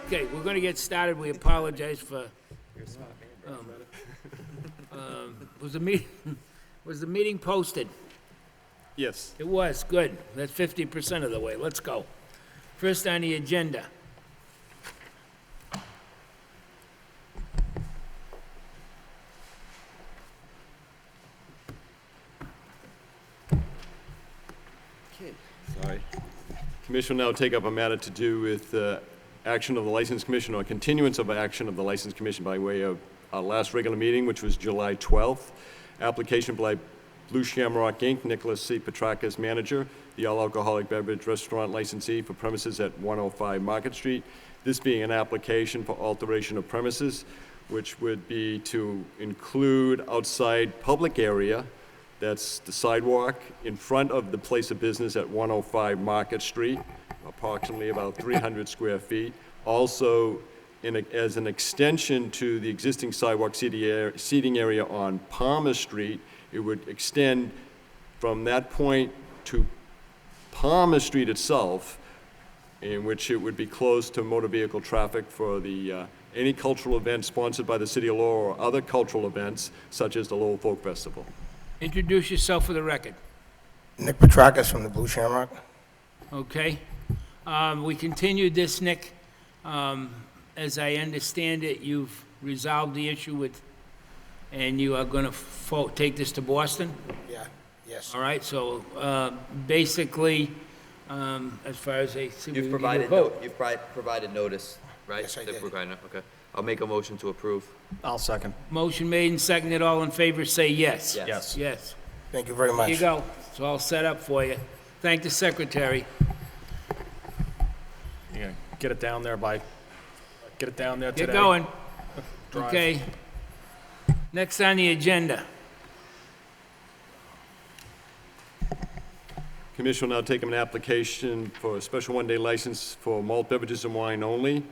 Okay, we're gonna get started. We apologize for, was the meeting posted? Yes. It was, good. That's 50% of the way. Let's go. First on the agenda. Sorry. Commission will now take up a matter to do with action of the License Commission or continuance of action of the License Commission by way of our last regular meeting, which was July 12th. Application by Blue Shamrock Inc., Nicholas C. Petrakis, manager, the all-alcoholic beverage restaurant licensee for premises at 105 Market Street. This being an application for alteration of premises, which would be to include outside public area, that's the sidewalk in front of the place of business at 105 Market Street, approximately about 300 square feet. Also, as an extension to the existing sidewalk seating area on Palmer Street, it would extend from that point to Palmer Street itself, in which it would be closed to motor vehicle traffic for the any cultural event sponsored by the City of Lowell or other cultural events, such as the Lowell Folk Festival. Introduce yourself for the record. Nick Petrakis from the Blue Shamrock. Okay? We continued this, Nick. As I understand it, you've resolved the issue with, and you are going to take this to Boston? Yeah, yes. All right, so basically, as far as I see, You've we provided, vote. you've provided notice, right? Yes, I That did. we're going to- Okay. I'll make a motion to approve. I'll second. Motion made and seconded. All in favor, say yes. Yes. Yes. Yes. Thank you very much. Here you go. It's all set up for you. Thank the secretary. Yeah, get it down there today. Get going. Drive. Okay. Next on the agenda. Commission will now take up an application for a special one-day license for malt beverages and wine only,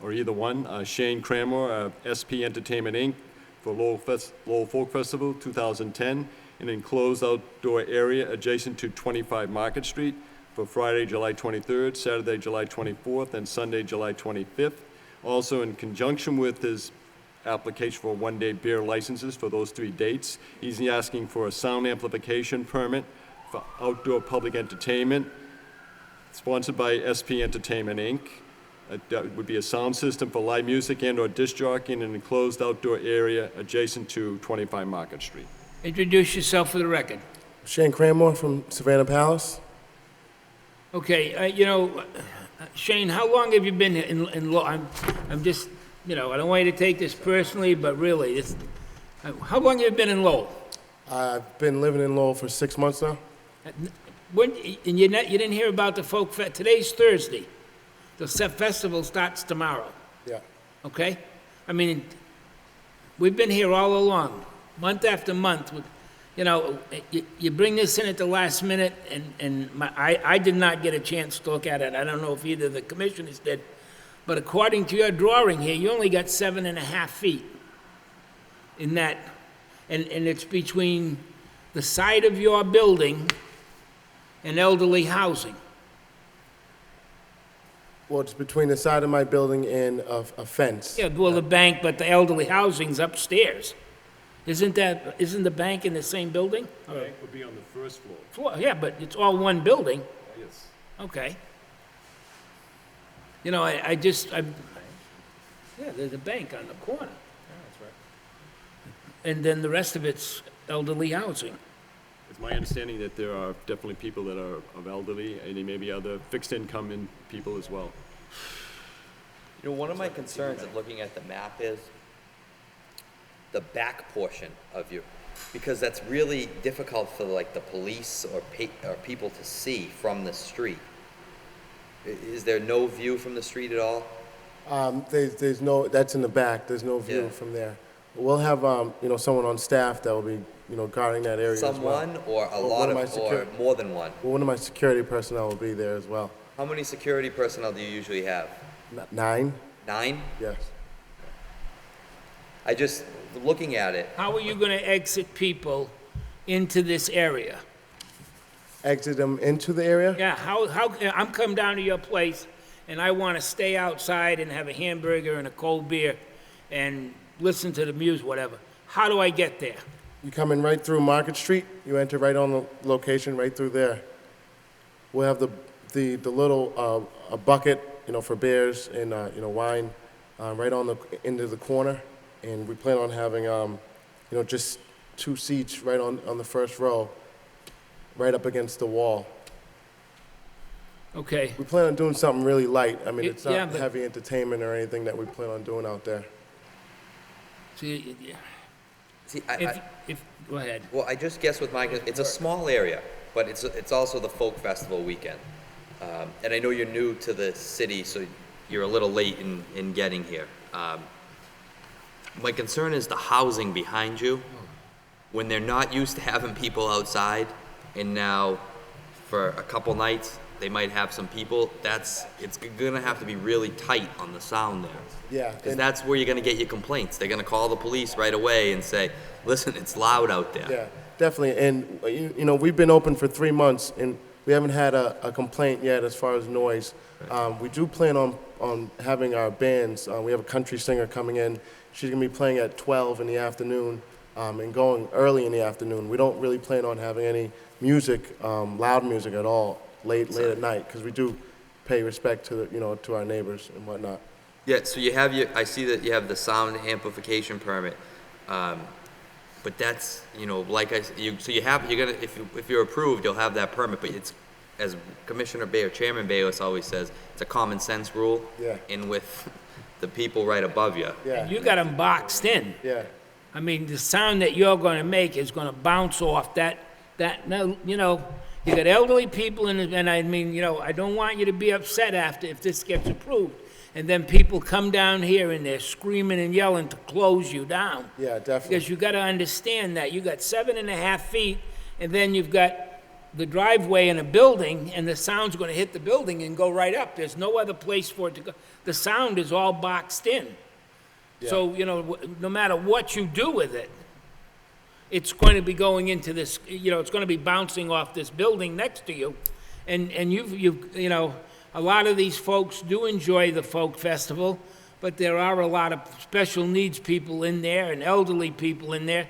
or either one. Shane Cranmore of SP Entertainment, Inc., for Lowell Folk Festival 2010, in an enclosed outdoor area adjacent to 25 Market Street for Friday, July 23rd, Saturday, July 24th, and Sunday, July 25th. Also, in conjunction with his application for one-day beer licenses for those 3 dates, he's asking for a sound amplification permit for outdoor public entertainment, sponsored by SP Entertainment, Inc. That would be a sound system for live music and/or disc jockey in an enclosed outdoor area adjacent to 25 Market Street. Introduce yourself for the record. Shane Cranmore from Savannah Palace. Okay, Shane, how long have you been in law? I'm just, I don't want you to take this personally, but really, how long have you been in Lowell? I've been living in Lowell for 6 months now. When, and you didn't hear about the folk fest? Today's Thursday. The festival starts tomorrow, Yeah. okay? I mean, we've been here all along, month after month. You bring this in at the last minute, and I did not get a chance to look at it. I don't know if either of the commissioners did, but according to your drawing here, you only got 7.5 feet in that, and it's between the side of your building and elderly housing. Well, it's between the side of my building and a fence. Yeah, well, the bank, but the elderly housing's upstairs. Isn't the bank in the same building? The bank would be on the first floor. Yeah, but it's all one building. Yes. Okay. There's a bank on the corner. That's right. And then the rest of it's elderly housing. It's my understanding that there are definitely people that are of elderly, and there may be other fixed income in people as well. One of my concerns at looking at the map is the back portion of you, because that's really difficult for like the police or people to see from the street. Is there no view from the street at all? There's no, that's in the back. There's no view Yeah. from there. We'll have, someone on staff that will be, guarding that area as well. Someone or a Well, lot one of, of my or more than one? Well, one of my security personnel will be there as well. How many security personnel do you usually have? 9? 9? Yes. I just, looking at it, How are you going to exit people into this area? Exit them into the area? Yeah, how, I'm coming down to your place, and I want to stay outside and have a hamburger and a cold beer and listen to the music, whatever, how do I get there? You come in right through Market Street, you enter right on the location, right through there. We'll have the little, a bucket, for beers and, wine, right on into the corner. And we plan on having, just 2 seats right on the first row, right up against the wall. Okay, We plan on doing something really light. I mean, Yeah, it's not but- heavy entertainment or anything that we plan on doing out there. see, See, go ahead. well, I just guess with Mike, it's a small area, but it's also the folk festival weekend. And I know you're new to the city, so you're a little late in getting here. My concern is the housing behind you. When they're not used to having people outside, and now for a couple nights, they might have some people, it's gonna have to be really tight on the sound there. Yeah. Because and- that's where you're gonna get your complaints. They're gonna call the police right away and say, listen, it's loud out there. Yeah, definitely. And, we've been open for 3 months, and we haven't had a complaint yet as far as noise. We do plan on having our bands. We have a country singer coming in. She's going to be playing at 12 in the afternoon and going early in the afternoon. We don't really plan on having any music, loud music at all, late at night, because we do pay respect to, to our neighbors and whatnot. Yeah, so I see that you have the sound amplification permit. But that's, so you're gonna, if you're approved, you'll have that permit, but it's, as Commissioner Bayless, Chairman Bayless always says, it's a common sense rule. Yeah. And with the people right above you. Yeah, You got them boxed in. yeah, I mean, the sound that you're going to make is going to bounce off no, you got elderly people, and I mean, I don't want you to be upset if this gets approved. And then people come down here and they're screaming and yelling to close you down. yeah, definitely. Because you got to understand that you got 7.5 feet, and then you've got the driveway in a building, and the sound's going to hit the building and go right up. There's no other place for it to go. The sound is all boxed in. So, no matter what you do with it, it's going to be going into this, it's going to be bouncing off this building next to you. And a lot of these folks do enjoy the folk festival, but there are a lot of special needs people in there and elderly people in there.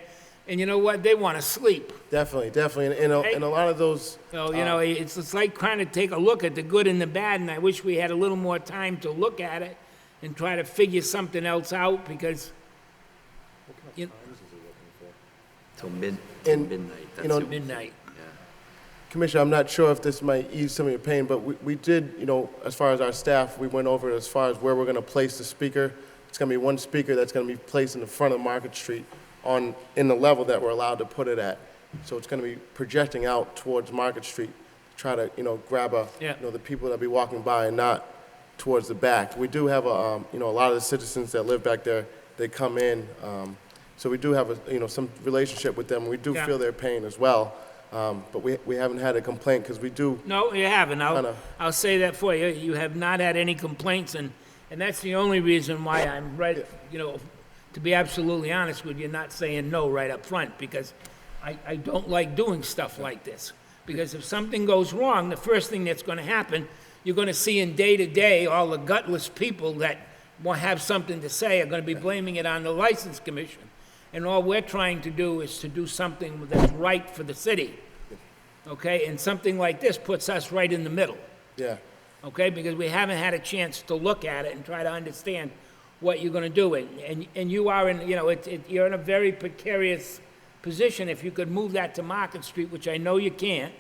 And you know what? They want to sleep. Definitely. And a lot of those, So, it's like trying to take a look at the good and the bad, and I wish we had a little more time to look at it and try to figure something else out, because, Till And, midnight. That's you know, the- midnight. yeah. Commissioner, I'm not sure if this might ease some of your pain, but we did, as far as our staff, we went over as far as where we're going to place the speaker. It's going to be one speaker that's going to be placed in the front of Market Street in the level that we're allowed to put it at. So it's going to be projecting out towards Market Street, to try to, grab Yeah. the people that be walking by and not towards the back. We do have a lot of the citizens that live back there, they come in, so we do have some relationship with them. We do Yeah. feel their pain as well, but we haven't had a complaint because we do. No, you haven't. Kinda. I'll say that for you. You have not had any complaints, and that's the only reason why I'm right, to be absolutely honest with you, not saying no right up front, because I don't like doing stuff like this. Because if something goes wrong, the first thing that's going to happen, you're going to see in day-to-day, all the gutless people that want have something to say are going to be blaming it on the License Commission. And all we're trying to do is to do something that's right for the city. Okay? And something like this puts us right in the middle. Yeah, Okay? Because we haven't had a chance to look at it and try to understand what you're going to do. And you are in, you're in a very precarious position. If you could move that to Market Street, which I know you can't,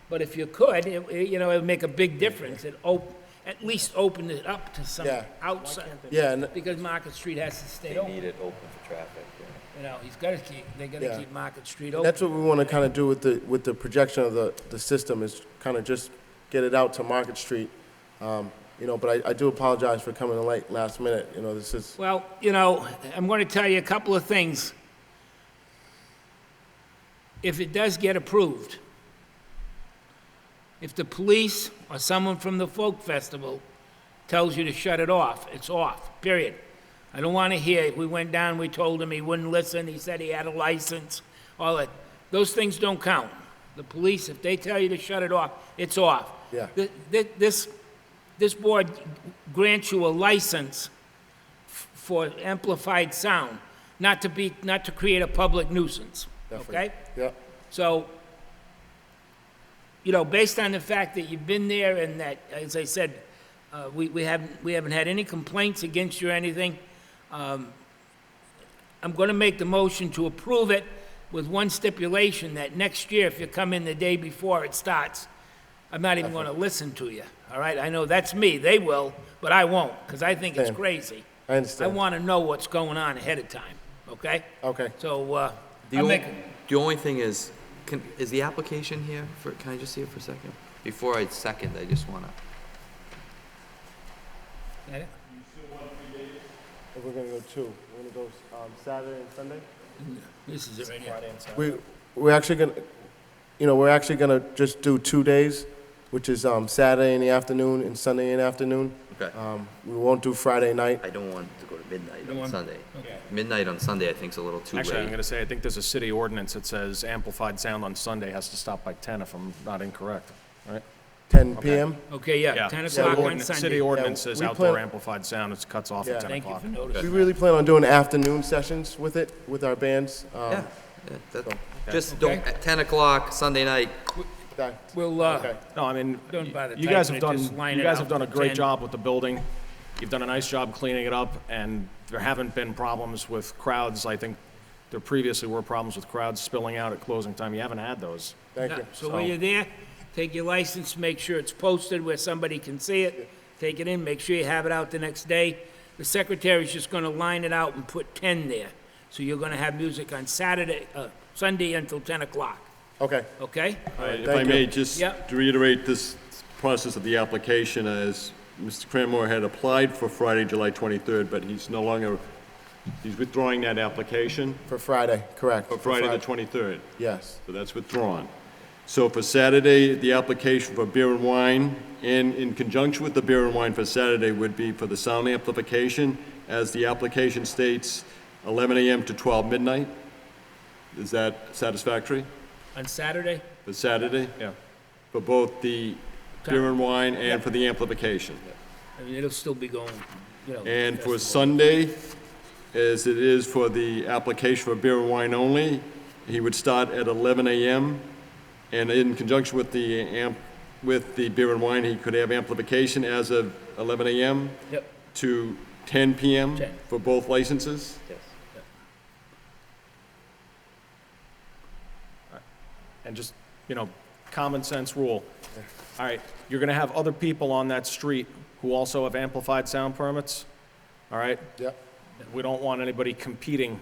but if you could, it would make a big difference. At least open it up to some Yeah. outside. yeah, and Because Market Street has to stay They open. need it open for traffic. Yeah. They got to Yeah. keep Market Street open. that's what we want to kind of do with the projection of the system is kind of just get it out to Market Street. But I do apologize for coming in late last minute. This is, Well, I'm going to tell you a couple of things. If it does get approved, if the police or someone from the folk festival tells you to shut it off, it's off, period. I don't want to hear, we went down, we told him he wouldn't listen, he said he had a license, all that. Those things don't count. The police, if they tell you to shut it off, it's off. Yeah. This this board grants you a license for amplified sound, not to create a public nuisance, Definitely. okay? Yeah, So, based on the fact that you've been there and that, as I said, we haven't had any complaints against you or anything, I'm gonna make the motion to approve it with one stipulation, that next year, if you come in the day before it starts, I'm not even gonna listen to you, all right? I know that's me, they will, but I won't, because I think it's Same. crazy. I I understand. wanna know what's going on ahead of time, okay? Okay. So, The I'll only, make, the only thing is, is the application here for, can I just see it for a second? Before I second, I just wanna, We're gonna go two. We're gonna go Saturday and Sunday. this is it right here. We're actually gonna, we're actually gonna just do 2 days, which is Saturday in the afternoon and Sunday in the afternoon. okay. We won't do Friday night. I don't want to go to midnight don't on want- Sunday. Okay. Midnight on Sunday, I think, is a little too Actually, I'm late. gonna say, I think there's a city ordinance that says amplified sound on Sunday has to stop by 10 if I'm not incorrect, right? 10 p.m. Okay, yeah, 10 City o'clock on ordinance- City Sunday. ordinance says we outdoor plan- amplified sound, it cuts off Yeah. at 10 Thank you o'clock. for noticing. We really plan on doing afternoon sessions with it, with our bands. Yeah, that, so- just Okay. don't, at 10 o'clock, Sunday night, that- We'll, Okay. No, I mean, Don't bother you guys have typing it, done, just line you it guys out have done a for great 10. job with the building. You've done a nice job cleaning it up, and there haven't been problems with crowds. I think there previously were problems with crowds spilling out at closing time. You haven't had those. Thank you. So when you're there, take your license, make sure it's posted where somebody can see it, take it in, make sure you have it out the next day. The secretary's just gonna line it out and put 10 there. So you're gonna have music on Sunday until 10 o'clock, Okay. okay? If thank I you. may, just Yep. to reiterate this process of the application, as Mr. Cranmore had applied for Friday, July 23rd, but he's no longer, he's withdrawing that application For Friday, correct. for Friday the 23rd. Yes. So that's withdrawn. So for Saturday, the application for beer and wine, and in conjunction with the beer and wine for Saturday would be for the sound amplification, as the application states, 11 a.m. to 12 midnight. Is that satisfactory On Saturday? for Saturday? Yeah. For both the beer and wine and for the amplification? I mean, it'll still be going, And for Sunday, as it is for the application for beer and wine only, he would start at 11 a.m. And in conjunction with the beer and wine, he could have amplification as of 11 a.m. Yep. to 10 p.m. 10. for both licenses? yes. And just, common sense rule. All right, you're gonna have other people on that street who also have amplified sound permits, all right? Yep. We don't want anybody competing.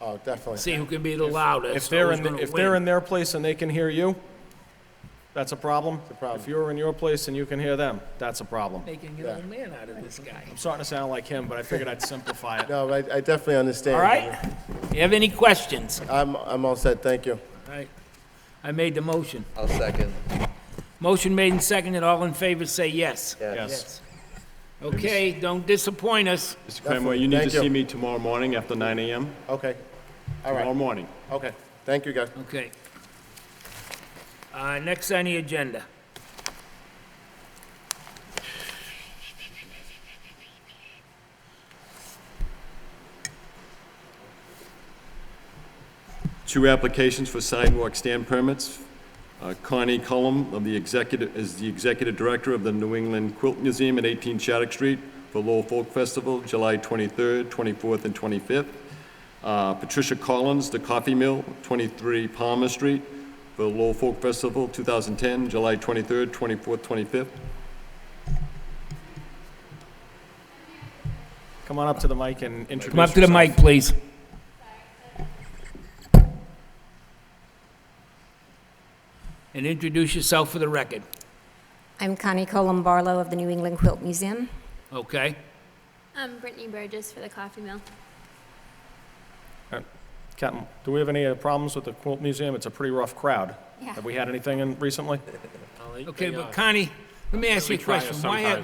Oh, definitely. see who can be the loudest. If they're who's in, gonna if they're win. in their place and they can hear you, that's a problem. a problem. If you're in your place and you can hear them, that's a problem. Making an old man out of this guy. I'm starting to sound like him, but I figured I'd simplify it. No, I definitely understand. All right? You have any questions? I'm all set, thank you. All right. I made the motion. I'll second. Motion made and seconded. All in favor, say yes. Yes. Okay, don't disappoint us. Mr. Cranmore, you need to Thank you. see me tomorrow morning after 9 a.m.? Okay. All Tomorrow right. morning. Okay. Thank you, guys. Okay. Next on the agenda. Two applications for sidewalk stand permits. Connie Cullum is the executive director of the New England Quilt Museum at 18 Shattuck Street for Lowell Folk Festival, July 23rd, 24th, and 25th. Patricia Collins, the Coffee Mill, 23 Palmer Street for the Lowell Folk Festival, 2010, July 23rd, 24th, 25th. Come on up to the mic and introduce Come up to the yourself. mic, please. And introduce yourself for the record. I'm Connie Columbarlow of the New England Quilt Museum. Okay? I'm Brittany Burgess for the Coffee Mill. Captain, do we have any problems with the Quilt Museum? It's a pretty rough crowd. Yeah. Have we had anything in recently? Okay, but Connie, let me ask you a question.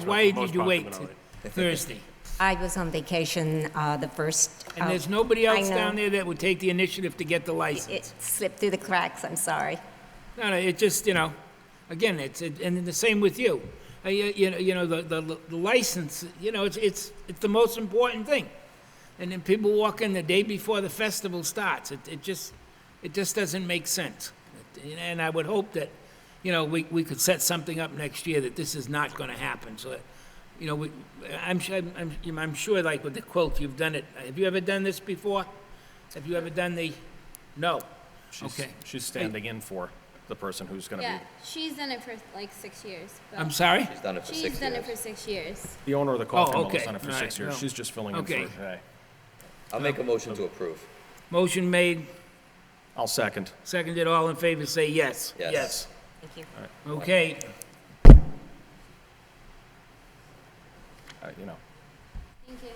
Why did you wait till Thursday? I was on vacation the first. And there's nobody I else know. down there that would take the initiative to get the license? It slipped through the cracks, I'm sorry. No, it just, again, and the same with you. The license, it's the most important thing. And then people walk in the day before the festival starts. It just doesn't make sense. And I would hope that, we could set something up next year that this is not gonna happen, so that, I'm sure, like with the quilt, you've done it. Have you ever done this before? Have you ever done no? Okay. She's standing in for the person who's gonna Yeah, be, she's done it for like 6 years. but- I'm sorry? She's done it for 6 years. She's done it for 6 years. the owner of the coffee mill okay. has done it for All 6 right, years. no. She's just filling in for Okay. today. I'll make a motion to approve. Motion made, I'll second. seconded, all in favor, say yes. Yes. Thank you. Okay, Thank you.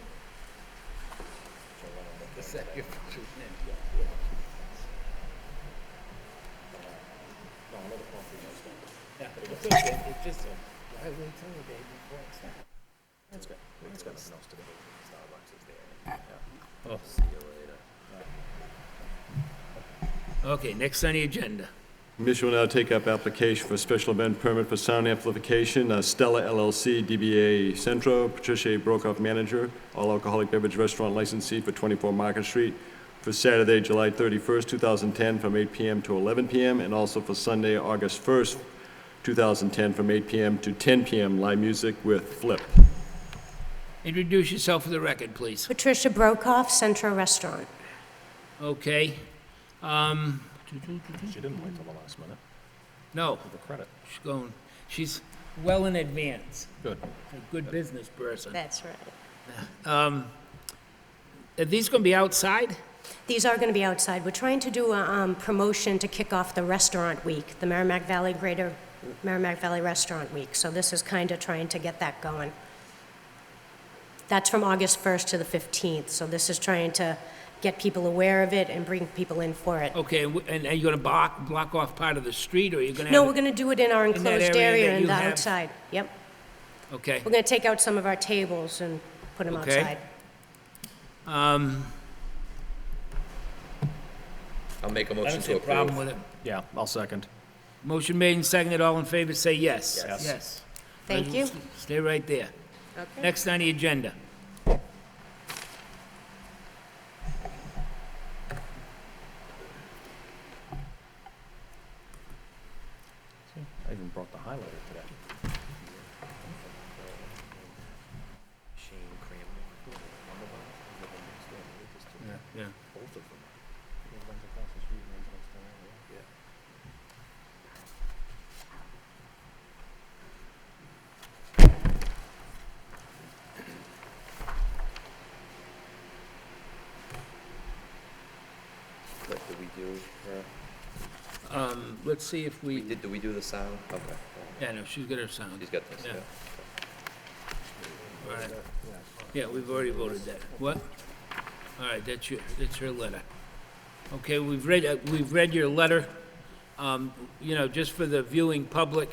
Okay, next on the agenda. Commission will now take up application for special event permit for sound amplification, Stella LLC, DBA Centro, Patricia A. Brokoff, manager, all alcoholic beverage restaurant licensee for 24 Market Street, for Saturday, July 31st, 2010, from 8 p.m. to 11 p.m., and also for Sunday, August 1st, 2010, from 8 p.m. to 10 p.m., live music with Flip. Introduce yourself for the record, please. Patricia Brokoff, Central Restaurant. Okay. She didn't wait till the last minute. No, Give her credit. she's well in advance, Good. a good business person. That's right. Are these gonna be outside? These are going to be outside. We're trying to do a promotion to kick off the restaurant week, the Greater Merrimack Valley Restaurant Week. So this is kind of trying to get that going. That's from August 1st to the 15th. So this is trying to get people aware of it and bring people in for it. Okay, and are you gonna block off part of the street, or are you gonna have? No, we're going to do it in our that enclosed area area that and you have? outside. Yep. Okay. We're going to take out some of our tables and put them Okay. outside. I'll make a I motion don't to see a problem approve. with it. Yeah, I'll second. Motion made and seconded, all in favor, say yes. Yes. Yes. Thank you. Stay right there. Okay. Next on the agenda. I even brought the highlighter today. Yeah. What did we do? Let's see if we, Did we do the sound? Okay. yeah, no, she's got her sound. She's got this, Yeah. yeah. All right. Yeah, we've already voted that. What? All right, that's her letter. Okay, we've read your letter. Just for the viewing public.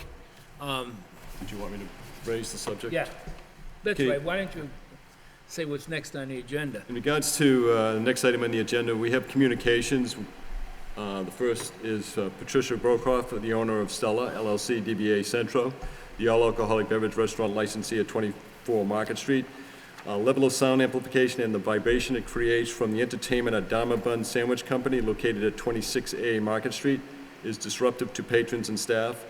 Did you want me to raise the subject? Yeah, that's Okay. right. Why don't you say what's next on the agenda? In regards to the next item on the agenda, we have communications. The first is Patricia Brokoff, the owner of Stella LLC, DBA Centro, the all-alcoholic beverage restaurant licensee at 24 Market Street. Level of sound amplification and the vibration it creates from the entertainment at Dharma Bun Sandwich Company located at 26A Market Street is disruptive to patrons and staff.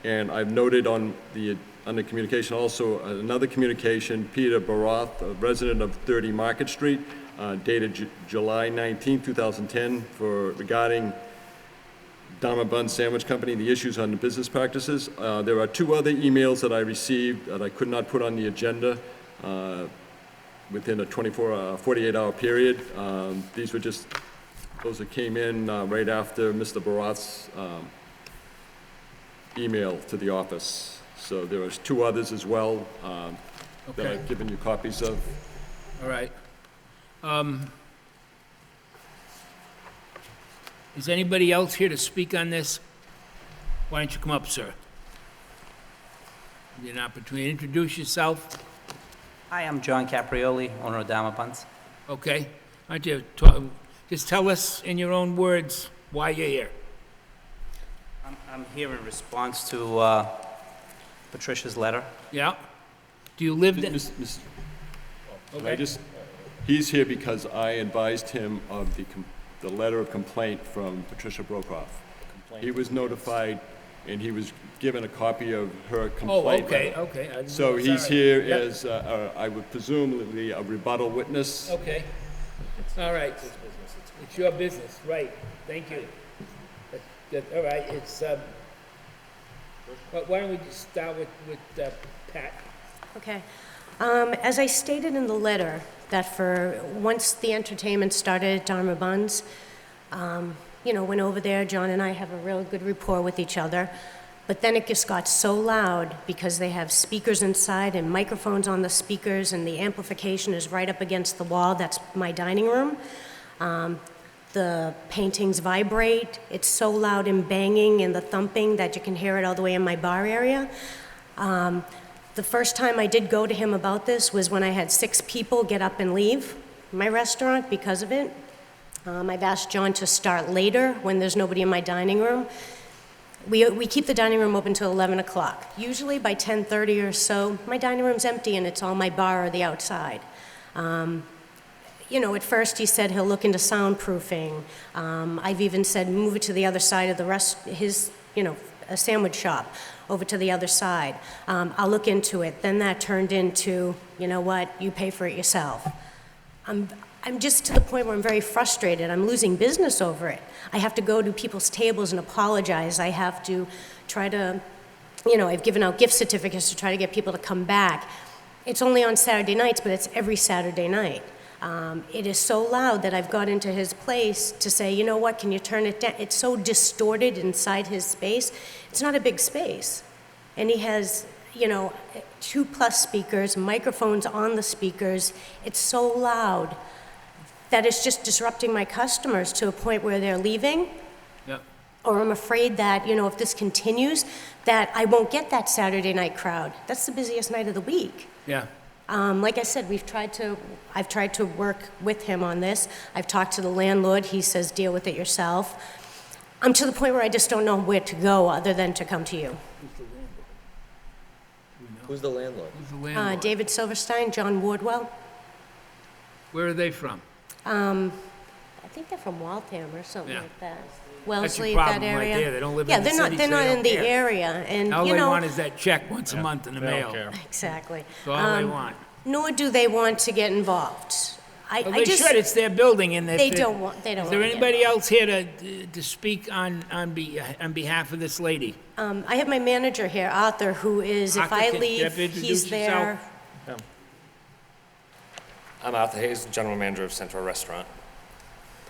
And I've noted under communication also another communication, Peter Baroth, a resident of 30 Market Street, dated July 19, 2010, regarding Dharma Bun Sandwich Company, the issues on the business practices. There are two other emails that I received that I could not put on the agenda within a 48-hour period. These were just, those that came in right after Mr. Baroth's email to the office. So there was two others as well that Okay. I've given you copies of. All right. Is anybody else here to speak on this? Why don't you come up, sir? Give you an opportunity. Introduce yourself. Hi, I'm John Caprioli, owner of Dharma Buns. Okay? Why don't you just tell us in your own words why you're here. I'm here in response to Patricia's letter. Yeah? Do you live there? Can I just, he's here because I advised him of the letter of complaint from Patricia Brokoff. He was notified, and he was given a copy of her Oh, complaint. okay, okay. I didn't So know. he's Sorry. here Yep. as, I would presumably, a rebuttal witness. Okay. All right. It's your business, right. Thank you. That's good. All right, it's, why don't we just start with Pat? Okay. As I stated in the letter, that once the entertainment started at Dharma Buns, went over there, John and I have a real good rapport with each other. But then it just got so loud because they have speakers inside and microphones on the speakers, and the amplification is right up against the wall. That's my dining room. The paintings vibrate. It's so loud and banging and the thumping that you can hear it all the way in my bar area. The first time I did go to him about this was when I had 6 people get up and leave my restaurant because of it. I've asked John to start later when there's nobody in my dining room. We keep the dining room open till 11 o'clock. Usually by 10:30 or so, my dining room's empty and it's all my bar or the outside. At first he said he'll look into soundproofing. I've even said move it to the other side of a sandwich shop over to the other side. I'll look into it. Then that turned into, you know what, you pay for it yourself. I'm just to the point where I'm very frustrated. I'm losing business over it. I have to go to people's tables and apologize. I have to try to, I've given out gift certificates to try to get people to come back. It's only on Saturday nights, but it's every Saturday night. It is so loud that I've got into his place to say, you know what, can you turn it down? It's so distorted inside his space. It's not a big space. And he has, 2+ speakers, microphones on the speakers. It's so loud that it's just disrupting my customers to a point where they're leaving. Yep. Or I'm afraid that, if this continues, that I won't get that Saturday night crowd. That's the busiest night of the week. Yeah. Like I said, I've tried to work with him on this. I've talked to the landlord. He says, deal with it yourself. I'm to the point where I just don't know where to go other than to come to you. Who's the landlord? Who's the landlord? David Silverstein, John Wardwell. Where are they from? I think they're from Waltham or something Yeah. like that. That's Wellesley, your that problem right area. there. They don't live Yeah, in the city, they're so not they in don't the care. area, and All they want is that check once a month in the They mail. don't care. exactly. That's all they want. Nor do they want to get involved. Well, I they just should, it's their building, and if they it- don't want. They don't. Is there want to get anybody involved. else here to speak on behalf of this lady? I have my manager here, Arthur, who is, if Arthur, I can you leave, introduce he's there. yourself? I'm Arthur Hayes, General Manager of Central Restaurant.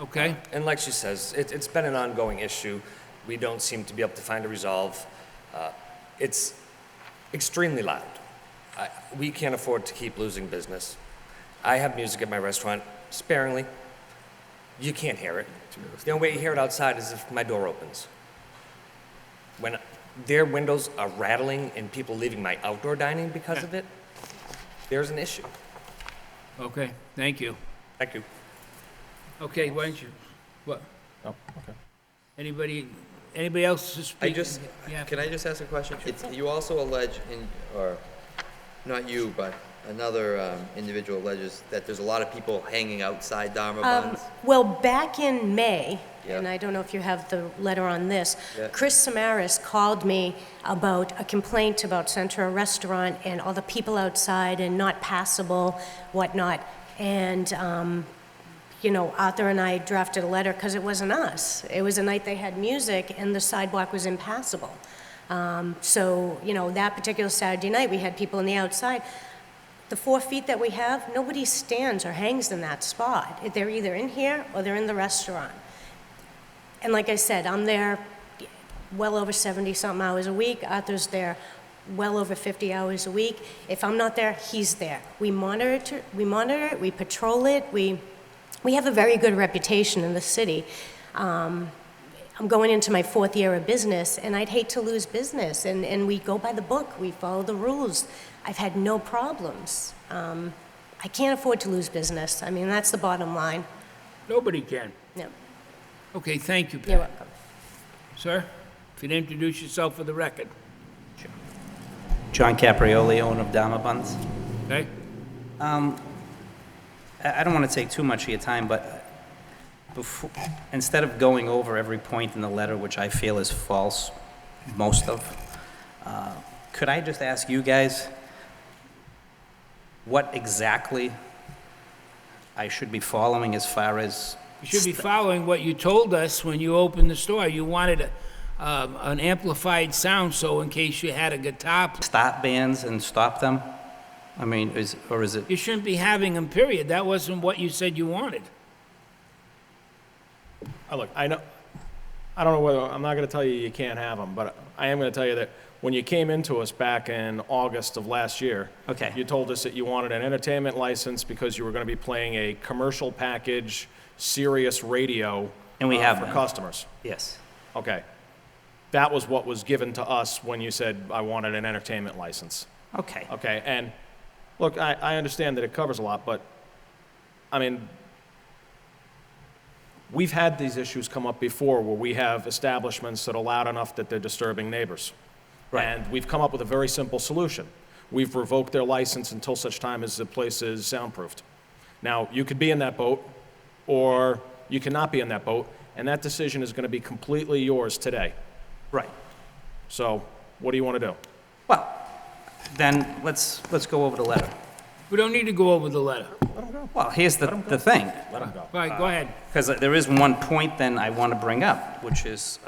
Okay, And like she says, it's been an ongoing issue. We don't seem to be able to find a resolve. It's extremely loud. We can't afford to keep losing business. I have music at my restaurant sparingly. You can't hear it. The only way you hear it outside is if my door opens. When their windows are rattling and people leaving my outdoor dining because of it, there's an issue. okay, thank you. Thank you. Okay, why don't you, what, Oh, okay. anybody else to speak? Yeah. Can I just ask a question? You also allege or not you, but another individual alleges that there's a lot of people hanging outside Dharma Buns. Well, back in May, Yeah. and I don't know if you have the letter on this, Yeah. Chris Samaras called me about a complaint about Central Restaurant and all the people outside and not passable, whatnot. And, Arthur and I drafted a letter because it wasn't us. It was a night they had music and the sidewalk was impassable. That particular Saturday night, we had people on the outside. The 4 feet that we have, nobody stands or hangs in that spot. They're either in here or they're in the restaurant. And like I said, I'm there well over 70-something hours a week. Arthur's there well over 50 hours a week. If I'm not there, he's there. We monitor it, we patrol it, we have a very good reputation in the city. I'm going into my 4th year of business, and I'd hate to lose business. And we go by the book. We follow the rules. I've had no problems. I can't afford to lose business. I mean, that's the bottom line. Nobody can. No, Okay, thank you, Pat. you're welcome. Sir, if you'd introduce yourself for the record. John Caprioli, owner of Dama Buns. Okay? I don't want to take too much of your time, but before, instead of going over every point in the letter, which I feel is false, most of, could I just ask you guys what exactly I should be following as far as... You should be following what you told us when you opened the store. You wanted an amplified sound, so in case you had a guitar... Stop bands and stop them? I mean, is it... You shouldn't be having them, period. That wasn't what you said you wanted. Look, I don't know whether, I'm not going to tell you you can't have them, but I am going to tell you that when you came into us back in August of last year, Okay. you told us that you wanted an entertainment license because you were going to be playing a commercial package, Sirius radio And we have for them. customers. Yes. Okay. That was what was given to us when you said, I wanted an entertainment license. Okay. Okay, and look, I understand that it covers a lot, but, I mean, we've had these issues come up before where we have establishments that are loud enough that they're disturbing neighbors. Right. And we've come up with a very simple solution. We've revoked their license until such time as the place is soundproofed. Now, you could be in that boat, or you cannot be in that boat, and that decision is going to be completely yours today. Right. So, what do you want to do? Well, then let's go over the letter. We don't need to go over the letter. Well, here's the thing, Let them go. All right, go ahead. because there is one point then I want to bring up, which is,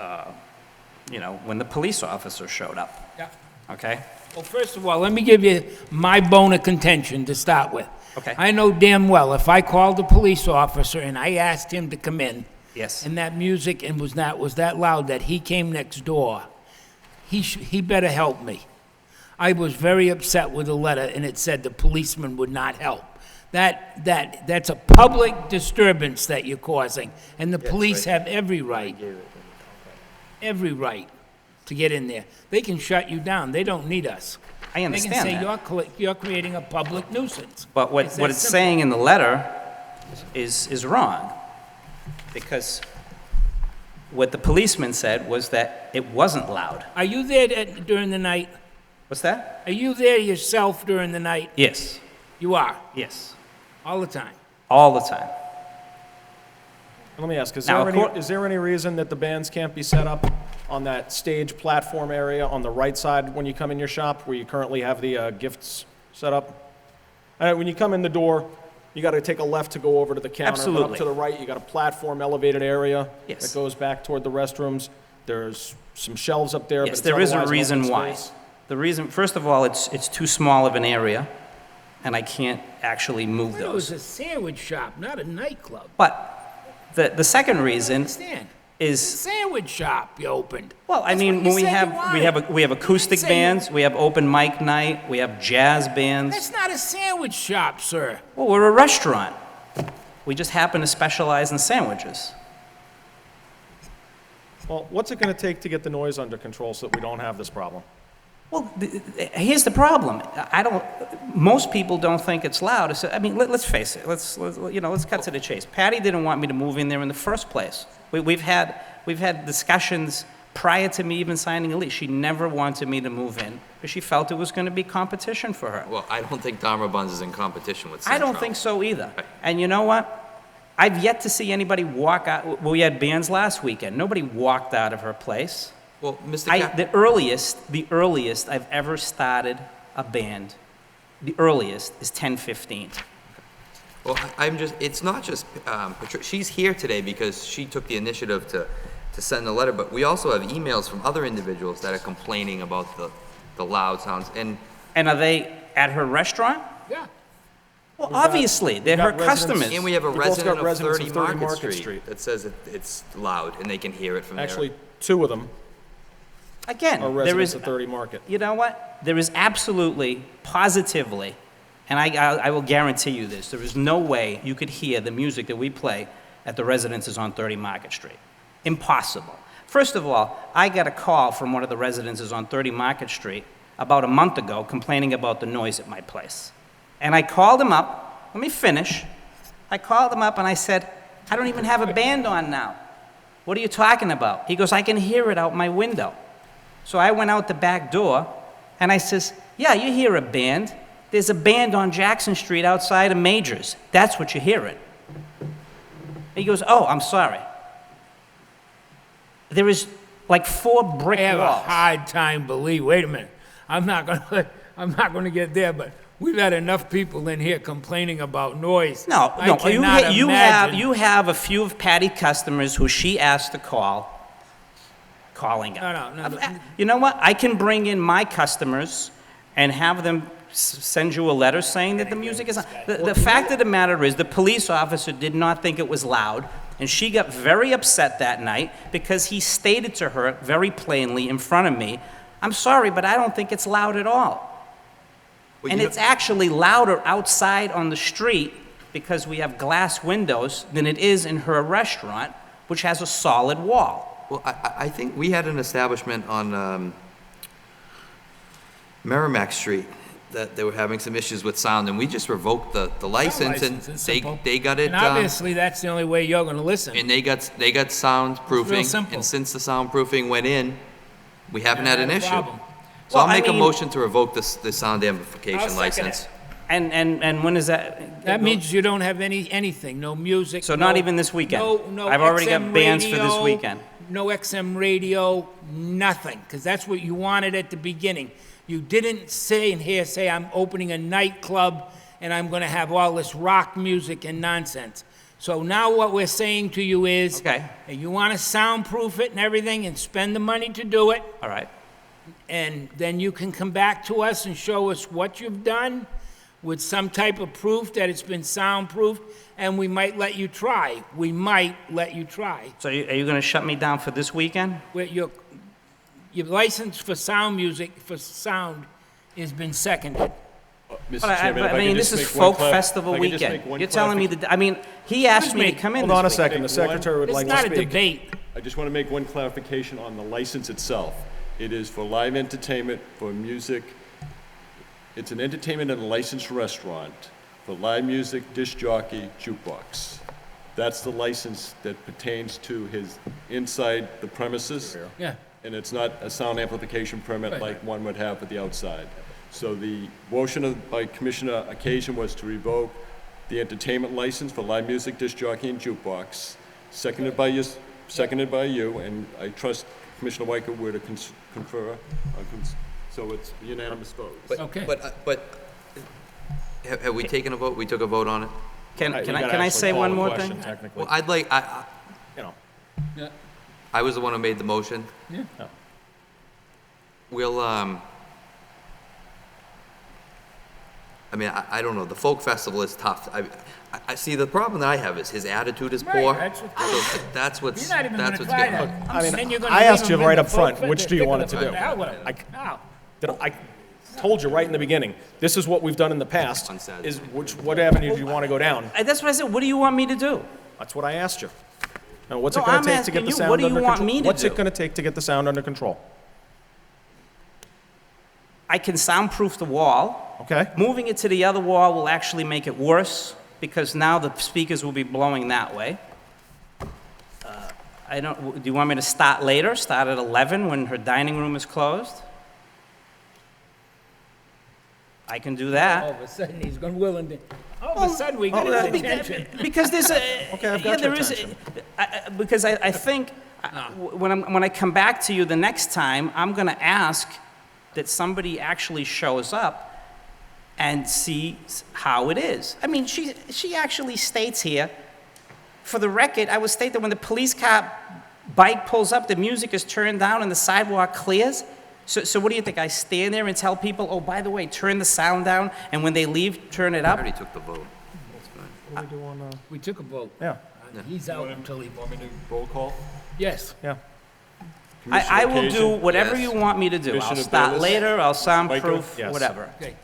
when the police officer showed up, Yeah. okay? Well, first of all, let me give you my bone of contention to start with. Okay. I know damn well if I called a police officer and I asked him to come in, Yes. and that music and was that loud that he came next door, he better help me. I was very upset with the letter, and it said the policeman would not help. That's a public disturbance that you're causing, and the police have every right to get in there. They can shut you down. They don't need us. I understand They that. can say you're creating a public nuisance. But what It's that it's simple. saying in the letter is wrong, because what the policeman said was that it wasn't loud. Are you there during the night? What's that? Are you there yourself during the night? Yes, You are, yes, all the time. all the time. Let me ask, is Now, there any reason that the bands can't be set up on that stage platform area on the right side when you come in your shop, where you currently have the gifts set up? When you come in the door, you got to take a left to go over to the counter. But Absolutely. up to the right, you got a platform elevated area Yes. that goes back toward the restrooms. There's some shelves up there, but Yes, it's there is a otherwise an reason open why. space. The reason, first of all, it's too small of an area, and I can't actually move It was those. a sandwich shop, not a nightclub. But the second reason Understand? is, Sandwich shop you opened. well, I That's mean, what you when said you we have acoustic Say you- bands, we have open mic night, we have jazz bands. That's not a sandwich shop, sir. Well, we're a restaurant. We just happen to specialize in sandwiches. Well, what's it going to take to get the noise under control so that we don't have this problem? Well, here's the problem. Most people don't think it's loud. I mean, let's face it. Let's cut to the chase. Patty didn't want me to move in there in the first place. We've had discussions prior to me even signing a lease. She never wanted me to move in because she felt it was going to be competition for her. Well, I don't think Dharma Buns is in competition with I Central. don't think so either. And you know what? I've yet to see anybody walk out. Well, we had bands last weekend. Nobody walked out of her place. Well, Mr. Cap, The earliest I've ever started a band, the earliest is 10:15. well, it's not just, she's here today because she took the initiative to send the letter, but we also have emails from other individuals that are complaining about the loud sounds, and And are they at her restaurant? Yeah. Well, obviously, they're her got residents- customers. and we have a We've also resident got of residents 30 of 30 Market Market Street Street. that says it's loud, and they can hear it from there. Actually, two of them Again, are there residents is, of 30 Market. you know what? There is absolutely, positively, and I will guarantee you this, there is no way you could hear the music that we play at the residences on 30 Market Street. Impossible. First of all, I got a call from one of the residences on 30 Market Street about a month ago complaining about the noise at my place. And I called him up, let me finish. I called him up and I said, I don't even have a band on now. What are you talking about? He goes, I can hear it out my window. So I went out the back door and I says, Yeah, you hear a band. There's a band on Jackson Street outside of Majors. That's what you're hearing. He goes, oh, I'm sorry. There is like 4 brick I have a walls. hard time wait a minute, I'm not gonna get there, but we've had enough people in here complaining about noise. No, I no, cannot imagine. you have a few of Patty customers who she asked to calling up. No. You know what? I can bring in my customers and have them send you a letter saying that the music is on. The fact of the matter is, the police officer did not think it was loud, and she got very upset that night because he stated to her very plainly in front of me, I'm sorry, but I don't think it's loud at all. Well, And you it's actually louder outside on the street because we have glass windows than it is in her restaurant, which has a solid wall. Well, I think we had an establishment on Merrimack Street that they were having some issues with sound, and we just revoked the license, and License, it's simple. they got it, And obviously, that's the only way you're gonna listen. and they got soundproofing, simple. and since the soundproofing went in, we haven't had an Not a issue. problem. So Well, I'll I make a mean- motion to revoke the sound I'll amplification second license. it. And when is that? That means you don't have anything, no music. So not no- even this weekend? No I've already got XM bands for this radio, weekend. No XM radio, nothing, because that's what you wanted at the beginning. You didn't say I'm opening a nightclub and I'm gonna have all this rock music and nonsense. So now what we're saying to you is, Okay. hey, you wanna soundproof it and everything and spend the money to do it, All right. and then you can come back to us and show us what you've done with some type of proof that it's been soundproofed, and we might let you try. We might let you try. So are you going to shut me down for this weekend? Where your license for sound music, for sound, has been seconded. Mr. But Chairman, if I mean, could this just is make one folk festival if I could just weekend. make one You're telling me clarific- that, I mean, he asked me to Excuse come in Hold on a this week. second, the secretary would It's like to not a speak. debate. I just want to make one clarification on the license itself. It is for live entertainment, for music. It's an entertainment and a licensed restaurant for live music, disc jockey, jukebox. That's the license that pertains to his inside the premises. Yeah. And it's not a sound amplification permit Right. like one would have for the outside. So the motion by Commissioner Occasion was to revoke the entertainment license for live music, disc jockey, and jukebox, seconded by you, and I trust Commissioner Weicker were to confer, so it's unanimous vote. Okay. But have we taken a vote? We took a vote on it? Can You gotta I actually say call one the more question, thing? Technically, Well, I'd like, you know. Yeah. I was the one who made the motion. Yeah. We'll, I mean, I don't know, the folk festival is tough. I see, the problem that I have is his attitude is Right, poor. that's what- So that's what's, You're not even gonna that's what's try getting. that. I mean, Then you're gonna I leave asked you them in right the up front, folk which do you pick want of it to the do? hell with them. I told you right in the beginning, this is what we've done in the past, On Saturday. is what avenue do you want to go down? That's what I said. What do you want me to do? That's what I asked you. Now, what's No, it going I'm to take to asking get the you, sound what do under you control? want me to What's do? it going to take to get the sound under control? I can soundproof the wall. Okay? Moving it to the other wall will actually make it worse because now the speakers will be blowing that way. Do you want me to start later? Start at 11 when her dining room is closed? I can do All that. of a sudden, he's going willing to, all of a sudden, we get Well, his attention. Because there's a, Okay, I've yeah, got your there is, attention. because I think when I come back to you the next time, I'm going to ask that somebody actually shows up and sees how it is. I mean, she actually states here, for the record, I would state that when the police car bike pulls up, the music is turned down and the sidewalk clears. So what do you think? I stand there and tell people, oh, by the way, turn the sound down, and when they leave, turn it I up? already took the vote. What do we do on, We took a vote. yeah, He's out until he, Want me to roll call? yes. yeah. I will do Commissioner whatever Yes. you want me to do. I'll Commissioner start Bayless? later, I'll soundproof, Yes. whatever. Okay.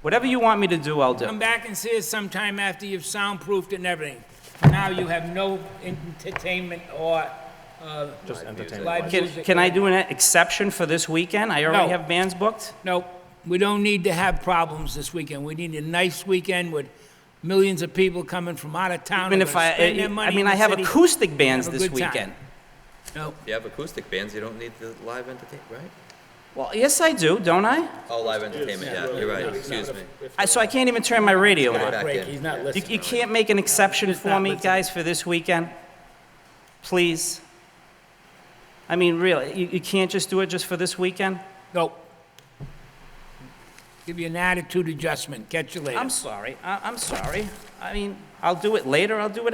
Whatever you want me to do, I'll do. Come back and see us sometime after you've soundproofed it and everything. Now you have no entertainment or, Just entertainment. live music. Can I do an exception for this weekend? I already No. have bands booked? No, we don't need to have problems this weekend. We need a nice weekend with millions of people coming from out of town. Even who are if gonna spend their I money mean, in I the have city. acoustic bands Have a this good time. weekend. No, If you have acoustic bands, you don't need the live entertainment, right? Well, yes, I do, don't I? Oh, live entertainment, yeah, you're right, excuse me. So I can't even turn my radio Put it on. back Break, in. he's not You, listening. you can't make an exception He's for not me, listening. guys, for this weekend? Please? I mean, really, you can't just do it just for this weekend? Nope. Give you an attitude adjustment. Catch you later. I'm sorry, I'm sorry. I mean, I'll do it later, I'll do it,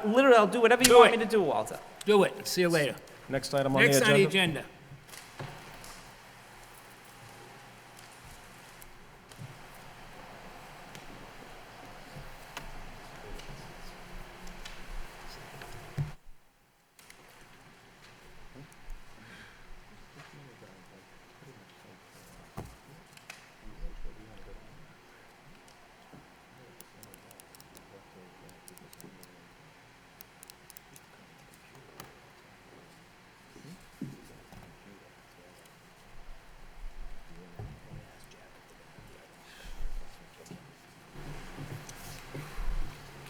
literally, I'll do whatever you Do want it. me to do, Walter. Do it. See you later. Next item on the Next on the agenda. agenda.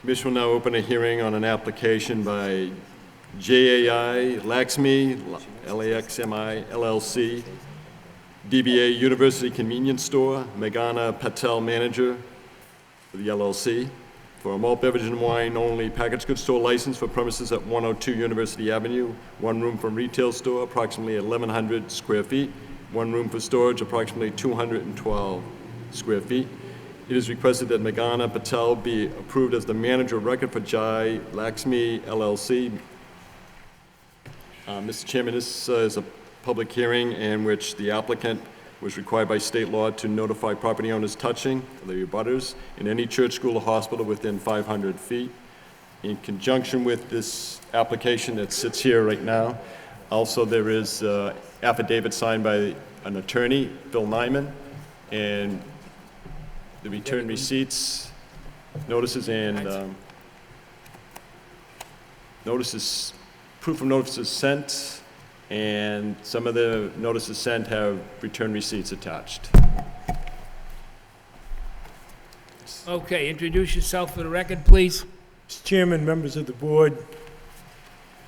Commission will now open a hearing on an application by JAI Laxmi, LAXMI LLC, DBA University Convenience Store, Meghana Patel Manager for the LLC, for a malt beverage and wine only packaged goods store license for premises at 102 University Avenue, one room from retail store, approximately 1,100 square feet, one room for storage, approximately 212 square feet. It is requested that Meghana Patel be approved as the manager of record for Jai Laxmi LLC. Mr. Chairman, this is a public hearing in which the applicant was required by state law to notify property owners touching the abutters in any church, school, or hospital within 500 feet. In conjunction with this application that sits here right now, also there is affidavit signed by an attorney, Bill Nyman, and the return receipts, notices, and notices, proof of notices sent, and some of the notices sent have return receipts attached. Okay, introduce yourself for the record, please. Mr. Chairman, members of the board,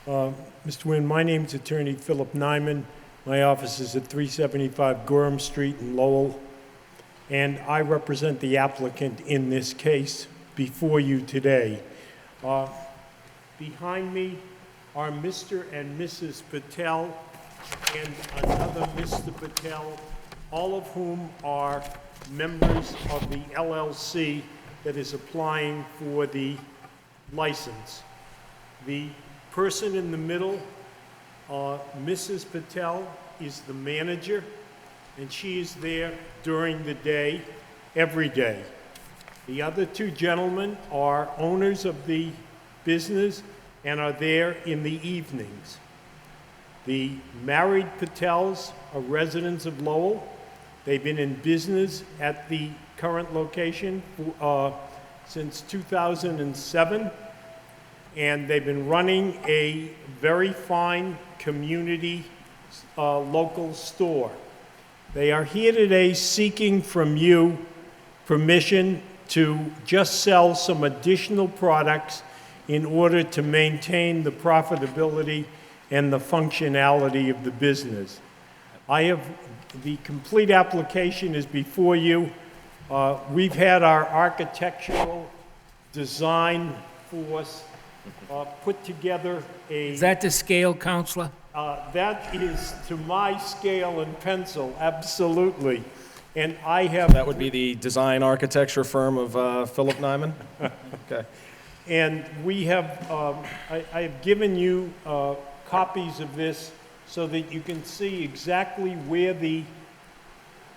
Mr. Nguyen, my name is Attorney Philip Nyman. My office is at 375 Gorham Street in Lowell, and I represent the applicant in this case before you today. Behind me are Mr. and Mrs. Patel and another Mr. Patel, all of whom are members of the LLC that is applying for the license. The person in the middle, Mrs. Patel, is the manager, and she is there during the day, every day. The other two gentlemen are owners of the business and are there in the evenings. The married Patels are residents of Lowell. They've been in business at the current location since 2007, and they've been running a very fine community local store. They are here today seeking from you permission to just sell some additional products in order to maintain the profitability and the functionality of the business. The complete application is before you. We've had our architectural design force put together a... Is that the scale, Counselor? That is to my scale and pencil, absolutely. And I have... That would be the design architecture firm of Philip Nyman? Okay. And we have, I have given you copies of this so that you can see exactly where the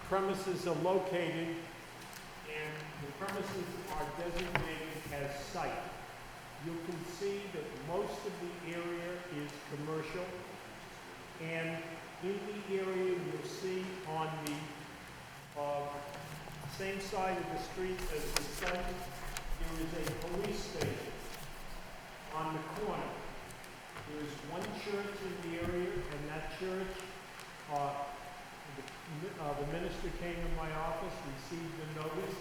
premises are located, and the premises are designated as site. You can see that most of the area is commercial, and in the area you'll see on the same side of the street as the site, there is a police station on the corner. There is one church in the area, and that church, the minister came to my office, received the notice,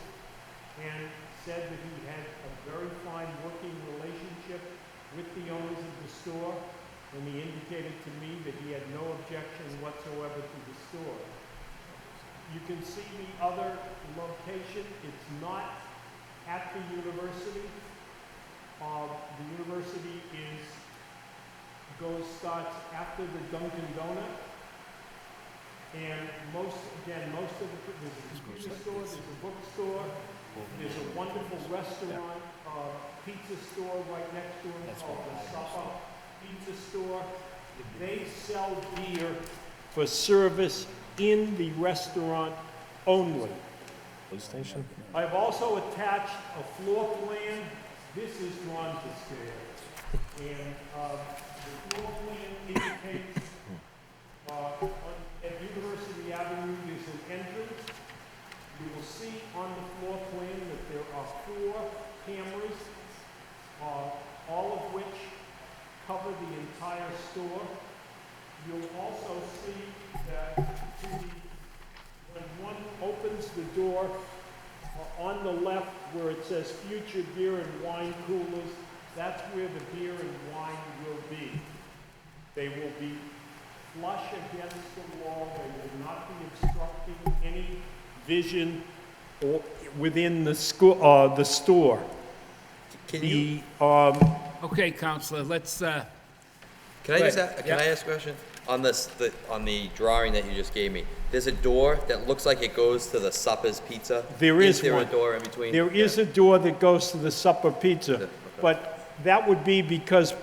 and said that he had a very fine working relationship with the owners of the store, and he indicated to me that he had no objection whatsoever to the store. You can see the other location. It's not at the university. The university starts after the Dunkin' Donut. And most of there's a computer store, there's a bookstore, there's a wonderful restaurant, pizza store right next to it called the Supper Pizza Store. They sell beer for service in the restaurant only. Police station? I've also attached a floor plan. This is drawn to scale. And the floor plan indicates at University Avenue, there's an entrance. You will see on the floor plan that there are 4 cameras, all of which cover the entire store. You'll also see that when one opens the door, on the left where it says future beer and wine coolers, that's where the beer and wine will be. They will be flush against the wall. They will not be obstructing any vision or within the school, the store. Can you, Okay, Counselor, let's, can I just can I ask a question? On on the drawing that you just gave me, there's a door that looks like it goes to the Supper's Pizza. There is there one. a door in between? There is a door that goes to the Supper Pizza, but that would be because